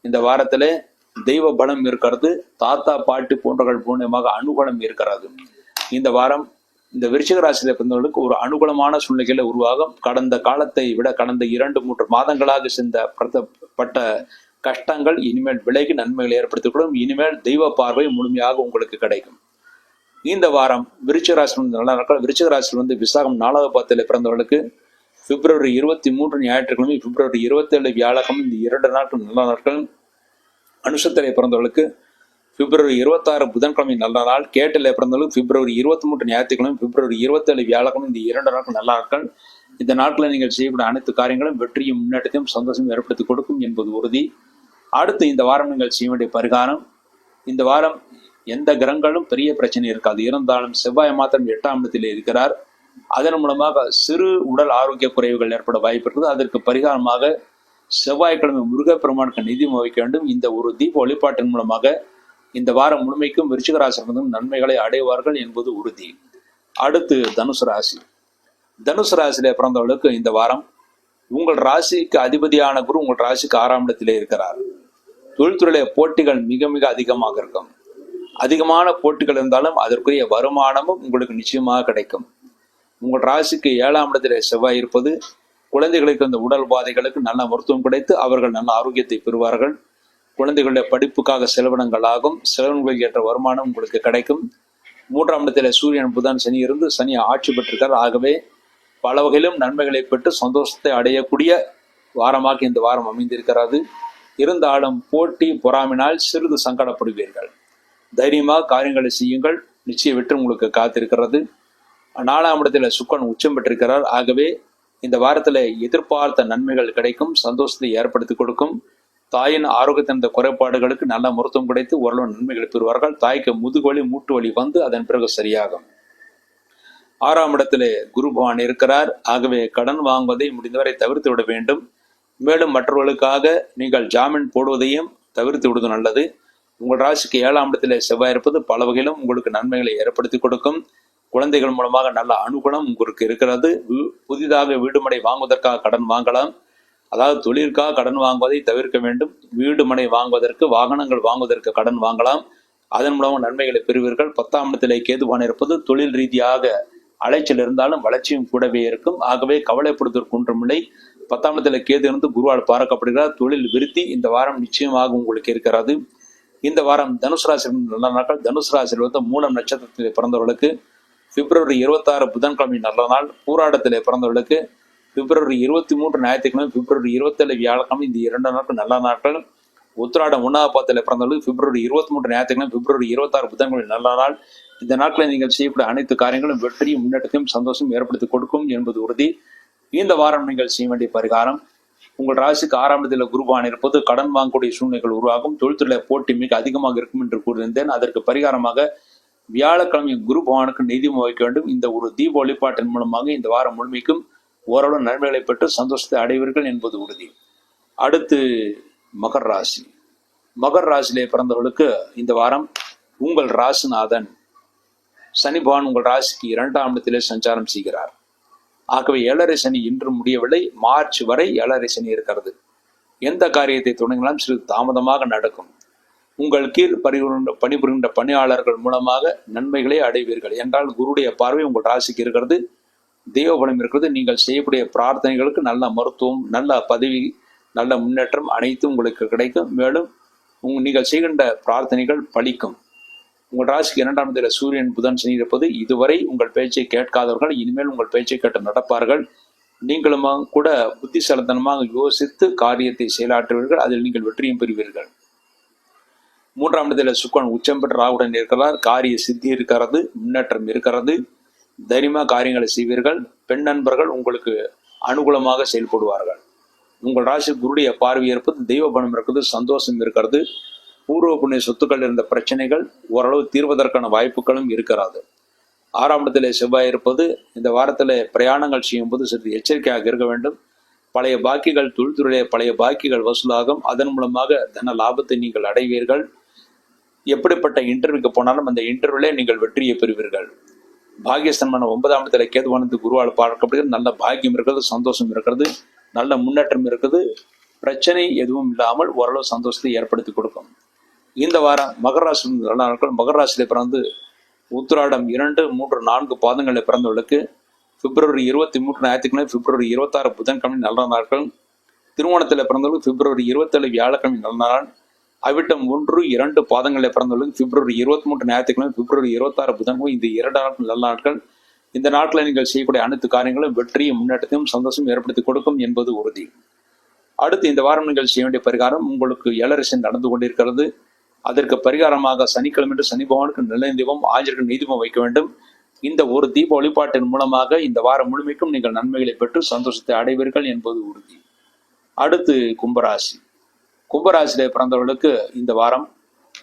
இந்த வாரத்திலே தெய்வ பலம் இருக்கிறது. தாத்தா பாட்டி போன்றவர்கள் மூலமாக அனுகூலம் இருக்கிறது. இந்த வாரம் இந்த விருச்சிக ராசியில பிறந்தவர்களுக்கு ஒரு அனுகூலமான சூழ்நிலைகளை உருவாகும். கடந்த காலத்தை விட கடந்த 2-3 மாதங்களாக பட்ட கஷ்டங்கள் இனிமேல் விலகி நன்மைகளை ஏற்படுத்திக்கூடும். இனிமேல் தெய்வ பார்வை முழுமையாக உங்களுக்கு கிடைக்கும். இந்த வாரம் விருச்சிக ராசி நல்ல நாட்கள். விருச்சிக ராசியில் விசாகம் 4வது பாதத்திலே பிறந்தவர்களுக்கு பிப்ரவரி 23 ஞாயிற்றுக்கிழமை, பிப்ரவரி 27 வியாழக்கிழமை, இந்த 2 நாட்கள் நல்ல நாட்கள். அனுஷத்திலே பிறந்தவர்களுக்கு பிப்ரவரி 26 புதன்கிழமை நல்ல நாள். கேட்டிலே பிறந்தவர்களுக்கு பிப்ரவரி 23 ஞாயிற்றுக்கிழமை, பிப்ரவரி 27 வியாழக்கிழமை, இந்த 2 நாட்கள் நல்ல நாட்கள். இந்த நாட்களில் நீங்கள் செய்யக்கூடிய அனைத்து காரியங்களும் வெற்றியும் முன்னேற்றத்தையும் சந்தோஷம் ஏற்படுத்தி கொடுக்கும் என்பது உறுதி. அடுத்து இந்த வாரம் நீங்கள் செய்ய வேண்டிய பரிகாரம். இந்த வாரம் எந்த கிரகங்களும் பெரிய பிரச்சனை இருக்காது. இருந்தாலும் செவ்வாய் மாத்திரம் 8ஆம் இடத்திலே இருக்கிறார். அதன் மூலமாக சிறு உடல் ஆரோக்கிய குறைவுகள் ஏற்பட வாய்ப்பு இருக்குது. அதற்கு பரிகாரமாக செவ்வாய்க்கிழமை முருகப்பெருமானுக்கு நிதி வைக்க வேண்டும். இந்த ஒரு தீப வழிபாட்டின் மூலமாக இந்த வாரம் முழுமைக்கும் விருச்சிக ராசி நன்மைகளை அடைவார்கள் என்பது உறுதி. அடுத்து தனுசு ராசி. தனுசு ராசியில பிறந்தவர்களுக்கு இந்த வாரம் உங்கள் ராசிக்கு அதிபதியான குரு உங்கள் ராசிக்கு 6ஆம் இடத்திலே இருக்கிறார். தொழில்துறையில போட்டிகள் மிக மிக அதிகமாக இருக்கும். அதிகமான போட்டிகள் இருந்தாலும் அதற்குரிய வருமானமும் உங்களுக்கு நிச்சயமாக கிடைக்கும். உங்கள் ராசிக்கு 7ஆம் இடத்திலே செவ்வாய் இருப்பது குழந்தைகளுக்கு இந்த உடல் பாதைகளுக்கு நல்ல மருத்துவம் கிடைத்து அவர்கள் நல்ல ஆரோக்கியத்தை பெறுவார்கள். குழந்தைகளுடைய படிப்புக்காக செலவினங்கள் ஆகும். செலவினங்களுக்கு ஏற்ற வருமானம் உங்களுக்கு கிடைக்கும். 3ஆம் இடத்திலே சூரியன் புதன் சனி இருந்து சனி ஆட்சி பெற்றிருக்கார். ஆகவே பல வகையிலும் நன்மைகளை பெற்று சந்தோஷத்தை அடையக்கூடிய வாரமாக இந்த வாரம் அமைந்திருக்கிறது. இருந்தாலும் போட்டி பொறாமினால் சிறிது சங்கடப்படுவீர்கள். தைரியமாக காரியங்களை செய்யுங்கள். நிச்சய வெற்றி உங்களுக்கு காத்திருக்கிறது. 4ஆம் இடத்துல சுக்கிரன் உச்சம் பெற்றிருக்கிறார். ஆகவே இந்த வாரத்தில் எதிர்பார்த்த நன்மைகள் கிடைக்கும். சந்தோஷத்தை ஏற்படுத்தி கொடுக்கும். தாயின் ஆரோக்கியத்தின் இந்த குறைபாடுகளுக்கு நல்ல மருத்துவம் கிடைத்து ஓரளவு நன்மைகளை பெறுவார்கள். தாய்க்கு முதுகுவலி மூட்டு வலி வந்து அதன் பிறகு சரியாகும். 6ஆம் இடத்திலே குரு பகவான் இருக்கிறார். ஆகவே கடன் வாங்குவதை முடிந்தவரை தவிர்த்து விட வேண்டும். மேலும் மற்றவர்களுக்காக நீங்கள் ஜாமீன் போடுவதையும் தவிர்த்து விடுவது நல்லது. உங்கள் ராசிக்கு 7ஆம் இடத்திலே செவ்வாய் இருப்பது பல வகையிலும் உங்களுக்கு நன்மைகளை ஏற்படுத்தி கொடுக்கும். குழந்தைகள் மூலமாக நல்ல அனுகூலம் உங்களுக்கு இருக்கிறது. புதிதாக வீடுமனை வாங்குவதற்காக கடன் வாங்கலாம். அதாவது தொழிலுக்காக கடன் வாங்குவதை தவிர்க்க வேண்டும். வீடு மனை வாங்குவதற்கு வாகனங்கள் வாங்குவதற்கு கடன் வாங்கலாம். அதன் மூலமாக நன்மைகளை பெறுவீர்கள். 10ஆம் இடத்திலே கேதுவான் இருப்பது தொழில் ரீதியாக அலைச்சல் இருந்தாலும் வளர்ச்சியும் கூடவே இருக்கும். ஆகவே கவலைப்படுவதற்கு ஒன்றுமில்லை. 10ஆம் இடத்துல கேது இருந்து குருவால் பார்க்கப்படுகிறார். தொழில் விருத்தி இந்த வாரம் நிச்சயமாக உங்களுக்கு இருக்கிறது. இந்த வாரம் தனுசு ராசி நல்ல நாட்கள். தனுசு ராசியில் வந்து மூலம் நட்சத்திரத்தில் பிறந்தவர்களுக்கு பிப்ரவரி 26 புதன்கிழமை நல்ல நாள். பூராடத்திலே பிறந்தவர்களுக்கு பிப்ரவரி 23 ஞாயிற்றுக்கிழமை, பிப்ரவரி 27 வியாழக்கிழமை இந்த 2 நாட்கள் நல்ல நாட்கள். உத்திராடம் 1ஆம் பாதத்தில் பிறந்தவர்களுக்கு பிப்ரவரி 23 ஞாயிற்றுக்கிழமை, பிப்ரவரி 26 புதன்கிழமை நல்ல நாள். இந்த நாட்களில் நீங்கள் செய்யக்கூடிய அனைத்து காரியங்களும் வெற்றியும் முன்னேற்றத்தையும் சந்தோஷம் ஏற்படுத்தி கொடுக்கும் என்பது உறுதி. இந்த வாரம் நீங்கள் செய்ய வேண்டிய பரிகாரம், உங்கள் ராசிக்கு 6ஆம் இடத்தில் குருபான் இருப்பது கடன் வாங்கக்கூடிய சூழ்நிலைகள் உருவாகும். தொழில்துறை போட்டி மிக அதிகமாக இருக்கும் என்று கூறியிருந்தேன். அதற்கு பரிகாரமாக வியாழக்கிழமை குரு பகவானுக்கு நிதியம் வைக்க வேண்டும். இந்த ஒரு தீப வழிபாட்டின் மூலமாக இந்த வாரம் முழுமைக்கும் ஓரளவு நன்மைகளை பெற்று சந்தோஷத்தை அடைவீர்கள் என்பது உறுதி. அடுத்து மகர் ராசி. மகர் ராசியிலே பிறந்தவர்களுக்கு இந்த வாரம் உங்கள் ராசிநாதன் சனி பகவான் உங்கள் ராசிக்கு 2ஆம் இடத்திலே சஞ்சாரம் செய்கிறார். ஆகவே 7.5 சனி இன்று முடியவில்லை. மார்ச் வரை 7.5 சனி இருக்கிறது. எந்த காரியத்தை தொடங்கினாலும் சிறிது தாமதமாக நடக்கும். உங்கள் கீழ் பணிபுரிகின்ற பணியாளர்கள் மூலமாக நன்மைகளை அடைவீர்கள். என்றால் குருடைய பார்வை உங்கள் ராசிக்கு இருக்கிறது. தெய்வ பலம் இருக்கிறது. நீங்கள் செய்யக்கூடிய பிரார்த்தனைகளுக்கு நல்ல மருத்துவம், நல்ல பதவி, நல்ல முன்னேற்றம் அனைத்தும் உங்களுக்கு கிடைக்கும். மேலும் நீங்கள் செய்கின்ற பிரார்த்தனைகள் பலிக்கும். உங்கள் ராசிக்கு 2ஆம் இடத்தில் சூரியன் புதன் சனி இருப்பது இதுவரை உங்கள் பேச்சை கேட்காதவர்கள் இனிமேல் உங்கள் பேச்சை கேட்டு நடப்பார்கள். நீங்களும் கூட புத்திசாலித்தனமாக யோசித்து காரியத்தை செயலாற்றுவீர்கள். அதில் நீங்கள் வெற்றியும் பெறுவீர்கள். 3ஆம் இடத்தில் சுக்கிரன் உச்சம் பெற்ற ராகுடன் இருக்கிறார். காரிய சித்தி இருக்கிறது. முன்னேற்றம் இருக்கிறது. தைரியமாக காரியங்களை செய்வீர்கள். பெண் நண்பர்கள் உங்களுக்கு அனுகூலமாக செயல்படுவார்கள். உங்கள் ராசி குருடைய பார்வை இருப்பது தெய்வ பலம் இருக்கிறது. சந்தோஷம் இருக்கிறது. பூர்வ புண்ணிய சொத்துக்கள் இருந்த பிரச்சனைகள் ஓரளவு தீர்வதற்கான வாய்ப்புகளும் இருக்கிறது. 6ஆம் இடத்திலே செவ்வாய் இருப்பது இந்த வாரத்தில் பிரயாணங்கள் செய்யும்போது சிறிது எச்சரிக்கையாக இருக்க வேண்டும். பழைய பாக்கிகள், தொழில்துறையிலே பழைய பாக்கிகள் வசூலாகும். அதன் மூலமாக தன லாபத்தை நீங்கள் அடைவீர்கள். எப்படிப்பட்ட இன்டர்வியூக்கு போனாலும் அந்த இன்டர்வியூலே நீங்கள் வெற்றியை பெறுவீர்கள். பாகியஸ்தன்மான 9ஆம் இடத்துல கேதுவானது குருவால் பார்க்கப்படுகிறது. நல்ல பாக்கியம் இருக்கிறது. சந்தோஷம் இருக்கிறது. நல்ல முன்னேற்றம் இருக்குது. பிரச்சனை எதுவும் இல்லாமல் ஓரளவு சந்தோஷத்தை ஏற்படுத்தி கொடுக்கும். இந்த வாரம் மகர ராசி நல்ல நாட்கள். மகர ராசியில பிறந்து உத்திராடம் 2, 3, 4 பாதங்களில் பிறந்தவர்களுக்கு பிப்ரவரி 23 ஞாயிற்றுக்கிழமை, பிப்ரவரி 26 புதன்கிழமை நல்ல நாட்கள். திருவோணத்தில் பிறந்தவர்களுக்கு பிப்ரவரி 27 வியாழக்கிழமை நல்ல நாள். அவிட்டம் 1, 2 பாதங்களில் பிறந்தவர்களுக்கு பிப்ரவரி 23 ஞாயிற்றுக்கிழமை, பிப்ரவரி 26 புதன்கிழமை இந்த 2 நாட்கள் நல்ல நாட்கள். இந்த நாட்களில் நீங்கள் செய்யக்கூடிய அனைத்து காரியங்களும் வெற்றியும் முன்னேற்றத்தையும் சந்தோஷம் ஏற்படுத்தி கொடுக்கும் என்பது உறுதி. அடுத்து இந்த வாரம் நீங்கள் செய்ய வேண்டிய பரிகாரம், உங்களுக்கு 7.5 சனி நடந்து கொண்டிருக்கிறது. அதற்கு பரிகாரமாக சனிக்கிழமை சனி பகவானுக்கு நிலை தீபம், ஆஞ்சநேயருக்கு நெய் தீபம் வைக்க வேண்டும். இந்த ஒரு தீப வழிபாட்டின் மூலமாக இந்த வாரம் முழுமைக்கும் நீங்கள் நன்மைகளை பெற்று சந்தோஷத்தை அடைவீர்கள் என்பது உறுதி. அடுத்து கும்பராசி. கும்பராசியிலே பிறந்தவர்களுக்கு இந்த வாரம்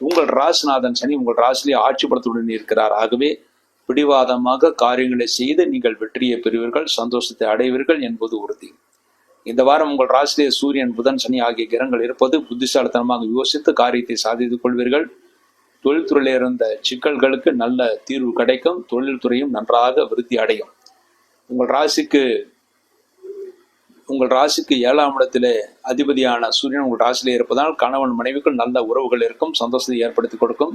உங்கள் ராசிநாதன் சனி உங்கள் ராசியிலே ஆட்சிப்படுத்துடன் இருக்கிறார். ஆகவே பிடிவாதமாக காரியங்களை செய்து நீங்கள் வெற்றியை பெறுவீர்கள், சந்தோஷத்தை அடைவீர்கள் என்பது உறுதி. இந்த வாரம் உங்கள் ராசியிலே சூரியன், புதன், சனி ஆகிய கிரகங்கள் இருப்பது புத்திசாலித்தனமாக யோசித்து காரியத்தை சாதித்துக் கொள்வீர்கள். தொழில்துறையில் இருந்த சிக்கல்களுக்கு நல்ல தீர்வு கிடைக்கும். தொழில்துறையும் நன்றாக விருத்தி அடையும். உங்கள் ராசிக்கு 7ஆம் இடத்திலே அதிபதியான சூரியன் உங்கள் ராசியிலே இருப்பதால் கணவன் மனைவிக்குள் நல்ல உறவுகள் இருக்கும். சந்தோஷத்தை ஏற்படுத்தி கொடுக்கும்.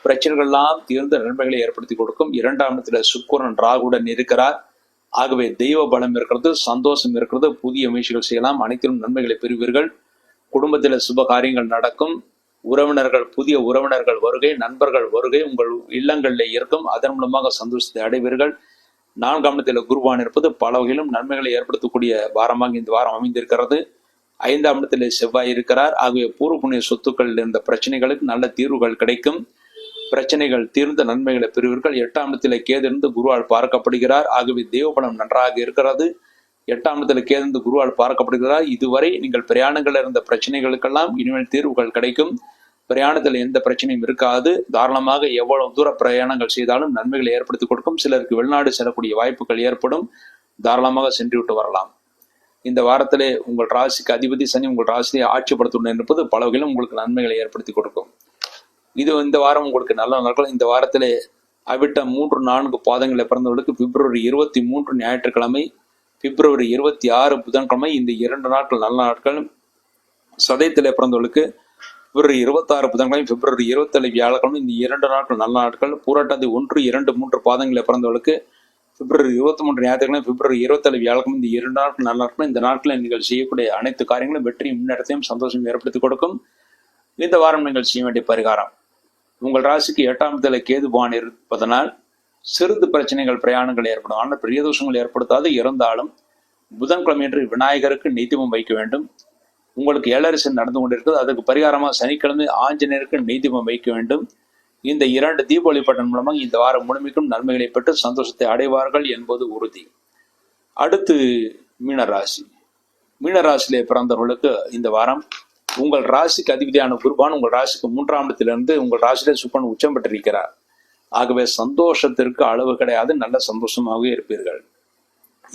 பிரச்சனைகள் எல்லாம் தீர்ந்த நன்மைகளை ஏற்படுத்தி கொடுக்கும். 2ஆம் இடத்துல சுக்கிரன் ராகுடன் இருக்கிறார். ஆகவே தெய்வ பலம் இருக்கிறது, சந்தோஷம் இருக்கிறது. புதிய முயற்சிகள் செய்யலாம். அனைத்திலும் நன்மைகளை பெறுவீர்கள். குடும்பத்தில் சுப காரியங்கள் நடக்கும். புதிய உறவினர்கள் வருகை, நண்பர்கள் வருகை உங்கள் இல்லங்களில் இருக்கும். அதன் மூலமாக சந்தோஷத்தை அடைவீர்கள். 4ஆம் இடத்தில் குருவான் இருப்பது பல வகையிலும் நன்மைகளை ஏற்படுத்தக்கூடிய வாரமாக இந்த வாரம் அமைந்திருக்கிறது. 5ஆம் இடத்தில் செவ்வாய் இருக்கிறார். ஆகவே பூர்வ புண்ணிய சொத்துக்கள் இருந்த பிரச்சனைகளுக்கு நல்ல தீர்வுகள் கிடைக்கும். பிரச்சனைகள் தீர்ந்த நன்மைகளை பெறுவீர்கள். 8ஆம் இடத்தில் கேது இருந்து குருவால் பார்க்கப்படுகிறார். ஆகவே தெய்வபலம் நன்றாக இருக்கிறது. 8ஆம் இடத்தில் கேது இருந்து குருவால் பார்க்கப்படுகிறார். இதுவரை நீங்கள் பிரயாணங்கள் இருந்த பிரச்சனைகளுக்கெல்லாம் இனிமேல் தீர்வுகள் கிடைக்கும். பிரயாணத்தில் எந்த பிரச்சனையும் இருக்காது. தாராளமாக எவ்வளவு தூர பிரயாணங்கள் செய்தாலும் நன்மைகளை ஏற்படுத்தி கொடுக்கும். சிலருக்கு வெளிநாடு செல்லக்கூடிய வாய்ப்புகள் ஏற்படும். தாராளமாக சென்று விட்டு வரலாம். இந்த வாரத்திலே உங்கள் ராசிக்கு அதிபதி சனி உங்கள் ராசியை ஆட்சிப்படுத்துடன் இருப்பது பல வகையிலும் உங்களுக்கு நன்மைகளை ஏற்படுத்தி கொடுக்கும். இந்த வாரம் உங்களுக்கு நல்ல நாட்கள். இந்த வாரத்திலே அவிட்ட 3-4 பாதங்களை பிறந்தவர்களுக்கு பிப்ரவரி 23 ஞாயிற்றுக்கிழமை, பிப்ரவரி 26 புதன்கிழமை, இந்த 2 நாட்கள் நல்ல நாட்கள். சதயத்திலே பிறந்தவர்களுக்கு பிப்ரவரி 26 புதன்கிழமை, பிப்ரவரி 27 வியாழக்கிழமை, இந்த 2 நாட்கள் நல்ல நாட்கள். பூரட்டாதி 1, 2, 3 பாதங்களை பிறந்தவர்களுக்கு பிப்ரவரி 23 ஞாயிற்றுக்கிழமை, பிப்ரவரி 27 வியாழக்கிழமை, இந்த 2 நாட்கள் நல்ல நாட்கள். இந்த நாட்களில் நீங்கள் செய்யக்கூடிய அனைத்து காரியங்களும் வெற்றியும் முன்னேற்றத்தையும் சந்தோஷம் ஏற்படுத்தி கொடுக்கும். இந்த வாரம் நீங்கள் செய்ய வேண்டிய பரிகாரம், உங்கள் ராசிக்கு 8ஆம் இடத்துல கேது பகவான் இருப்பதனால் சிறிது பிரச்சனைகள் பிரயாணங்கள் ஏற்படும். ஆனால் பெரிய தோஷங்கள் ஏற்படுத்தாது. இருந்தாலும் புதன்கிழமையன்று விநாயகருக்கு நெய்தீபம் வைக்க வேண்டும். உங்களுக்கு ஏழரசு நடந்து கொண்டிருக்கிறது. அதுக்கு பரிகாரமாக சனிக்கிழமை ஆஞ்சநேயருக்கு நெய்தீபம் வைக்க வேண்டும். இந்த 2 தீப வழிபாட்டின் மூலமாக இந்த வாரம் முழுமைக்கும் நன்மைகளை பெற்று சந்தோஷத்தை அடைவார்கள் என்பது உறுதி. அடுத்து மீனராசி. மீனராசியிலே பிறந்தவர்களுக்கு இந்த வாரம் உங்கள் ராசிக்கு அதிபதியான குருபான் உங்கள் ராசிக்கு 3ஆம் இடத்திலிருந்து உங்கள் ராசியிலே சுக்கிரன் உச்சம் பெற்றிருக்கிறார். ஆகவே சந்தோஷத்திற்கு அளவு கிடையாது. நல்ல சந்தோஷமாகவே இருப்பீர்கள்.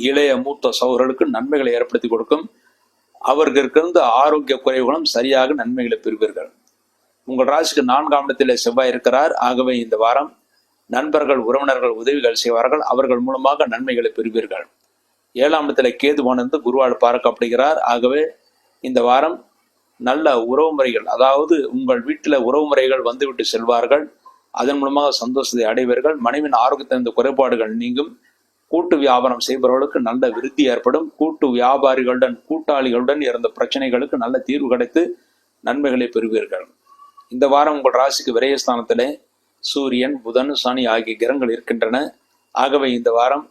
இளைய மூத்த சகோதரர்களுக்கு நன்மைகளை ஏற்படுத்தி கொடுக்கும். அவர்களுக்கு இருந்த ஆரோக்கிய குறைவுகளும் சரியாக நன்மைகளை பெறுவீர்கள். உங்கள் ராசிக்கு 4ஆம் இடத்திலே செவ்வாய் இருக்கிறார். ஆகவே இந்த வாரம் நண்பர்கள், உறவினர்கள் உதவிகள் செய்வார்கள். அவர்கள் மூலமாக நன்மைகளை பெறுவீர்கள். 7ஆம் இடத்திலே கேதுவானது குருவால் பார்க்கப்படுகிறார். ஆகவே இந்த வாரம் நல்ல உறவு முறைகள், அதாவது உங்கள் வீட்டில் உறவு முறைகள் வந்துவிட்டு செல்வார்கள். அதன் மூலமாக சந்தோஷத்தை அடைவீர்கள். மனைவின் ஆரோக்கியத்தின் இந்த குறைபாடுகள் நீங்கும். கூட்டு வியாபாரம் செய்பவர்களுக்கு நல்ல விருத்தி ஏற்படும். கூட்டு வியாபாரிகளுடன் கூட்டாளிகளுடன் இருந்த பிரச்சனைகளுக்கு நல்ல தீர்வு கிடைத்து நன்மைகளை பெறுவீர்கள். இந்த வாரம் உங்கள் ராசிக்கு விரயஸ்தானத்திலே சூரியன், புதன், சனி ஆகிய கிரகங்கள் இருக்கின்றன. ஆகவே இந்த வாரம்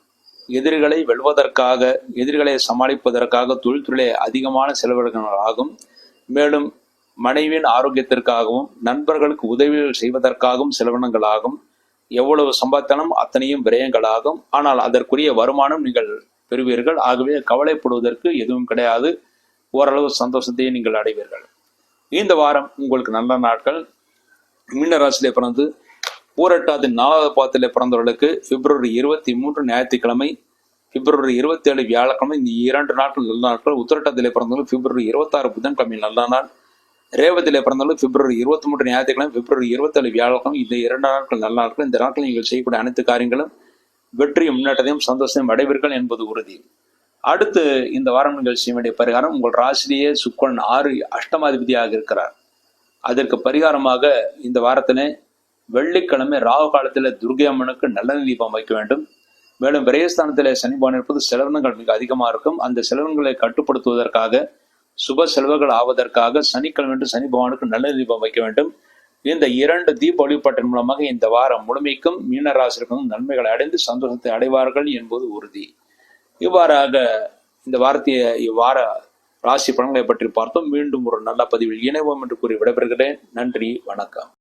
எதிரிகளை வெல்வதற்காக, எதிரிகளை சமாளிப்பதற்காக தொழில்துறையிலே அதிகமான செலவினங்கள் ஆகும். மேலும் மனைவியின் ஆரோக்கியத்திற்காகவும் நண்பர்களுக்கு உதவிகள் செய்வதற்காகவும் செலவினங்கள் ஆகும். எவ்வளவு சம்பாதித்தாலும் அத்தனையும் விரயங்களாகும். ஆனால் அதற்குரிய வருமானம் நீங்கள் பெறுவீர்கள். ஆகவே கவலைப்படுவதற்கு எதுவும் கிடையாது. ஓரளவு சந்தோஷத்தையே நீங்கள் அடைவீர்கள். இந்த வாரம் உங்களுக்கு நல்ல நாட்கள். மீனராசியிலே பிறந்து பூரட்டாதி 4வது பாதத்திலே பிறந்தவர்களுக்கு பிப்ரவரி 23 ஞாயிற்றுக்கிழமை, பிப்ரவரி 27 வியாழக்கிழமை, இந்த 2 நாட்கள் நல்ல நாட்கள். உத்திரட்டாதியிலே பிறந்தவர்கள் பிப்ரவரி 26 புதன்கிழமை நல்ல நாள். ரேவதியிலே பிறந்தவர்கள் பிப்ரவரி 23 ஞாயிற்றுக்கிழமை, பிப்ரவரி 27 வியாழக்கிழமை, இந்த 2 நாட்கள் நல்ல நாட்கள். இந்த நாட்கள் நீங்கள் செய்யக்கூடிய அனைத்து காரியங்களும் வெற்றியும் முன்னேற்றத்தையும் சந்தோஷத்தையும் அடைவீர்கள் என்பது உறுதி. அடுத்து இந்த வாரம் நீங்கள் செய்ய வேண்டிய பரிகாரம், உங்கள் ராசிலேயே சுக்கிரன் 6 அஷ்டமாதிபதியாக இருக்கிறார். அதற்கு பரிகாரமாக இந்த வாரத்திலே வெள்ளிக்கிழமை ராகு காலத்தில் துர்க்கை அம்மனுக்கு நல்லெண்ணெய் தீபம் வைக்க வேண்டும். மேலும் விரயஸ்தானத்திலே சனி பகவான் இருப்பது செலவினங்கள் மிக அதிகமாக இருக்கும். அந்த செலவினங்களை கட்டுப்படுத்துவதற்காக, சுப செலவுகள் ஆவதற்காக சனிக்கிழமை சனி பகவானுக்கு நல்ல தீபம் வைக்க வேண்டும். இந்த 2 தீப வழிபாட்டின் மூலமாக இந்த வாரம் முழுமைக்கும் மீனராசிக்கும் நன்மைகளை அடைந்து சந்தோஷத்தை அடைவார்கள் என்பது உறுதி. இவ்வாறாக இந்த இவ்வார ராசி பலன்களை பற்றி பார்த்தோம். மீண்டும் ஒரு நல்ல பதிவில் இணைவோம் என்று கூறி விடைபெறுகிறேன். நன்றி, வணக்கம்.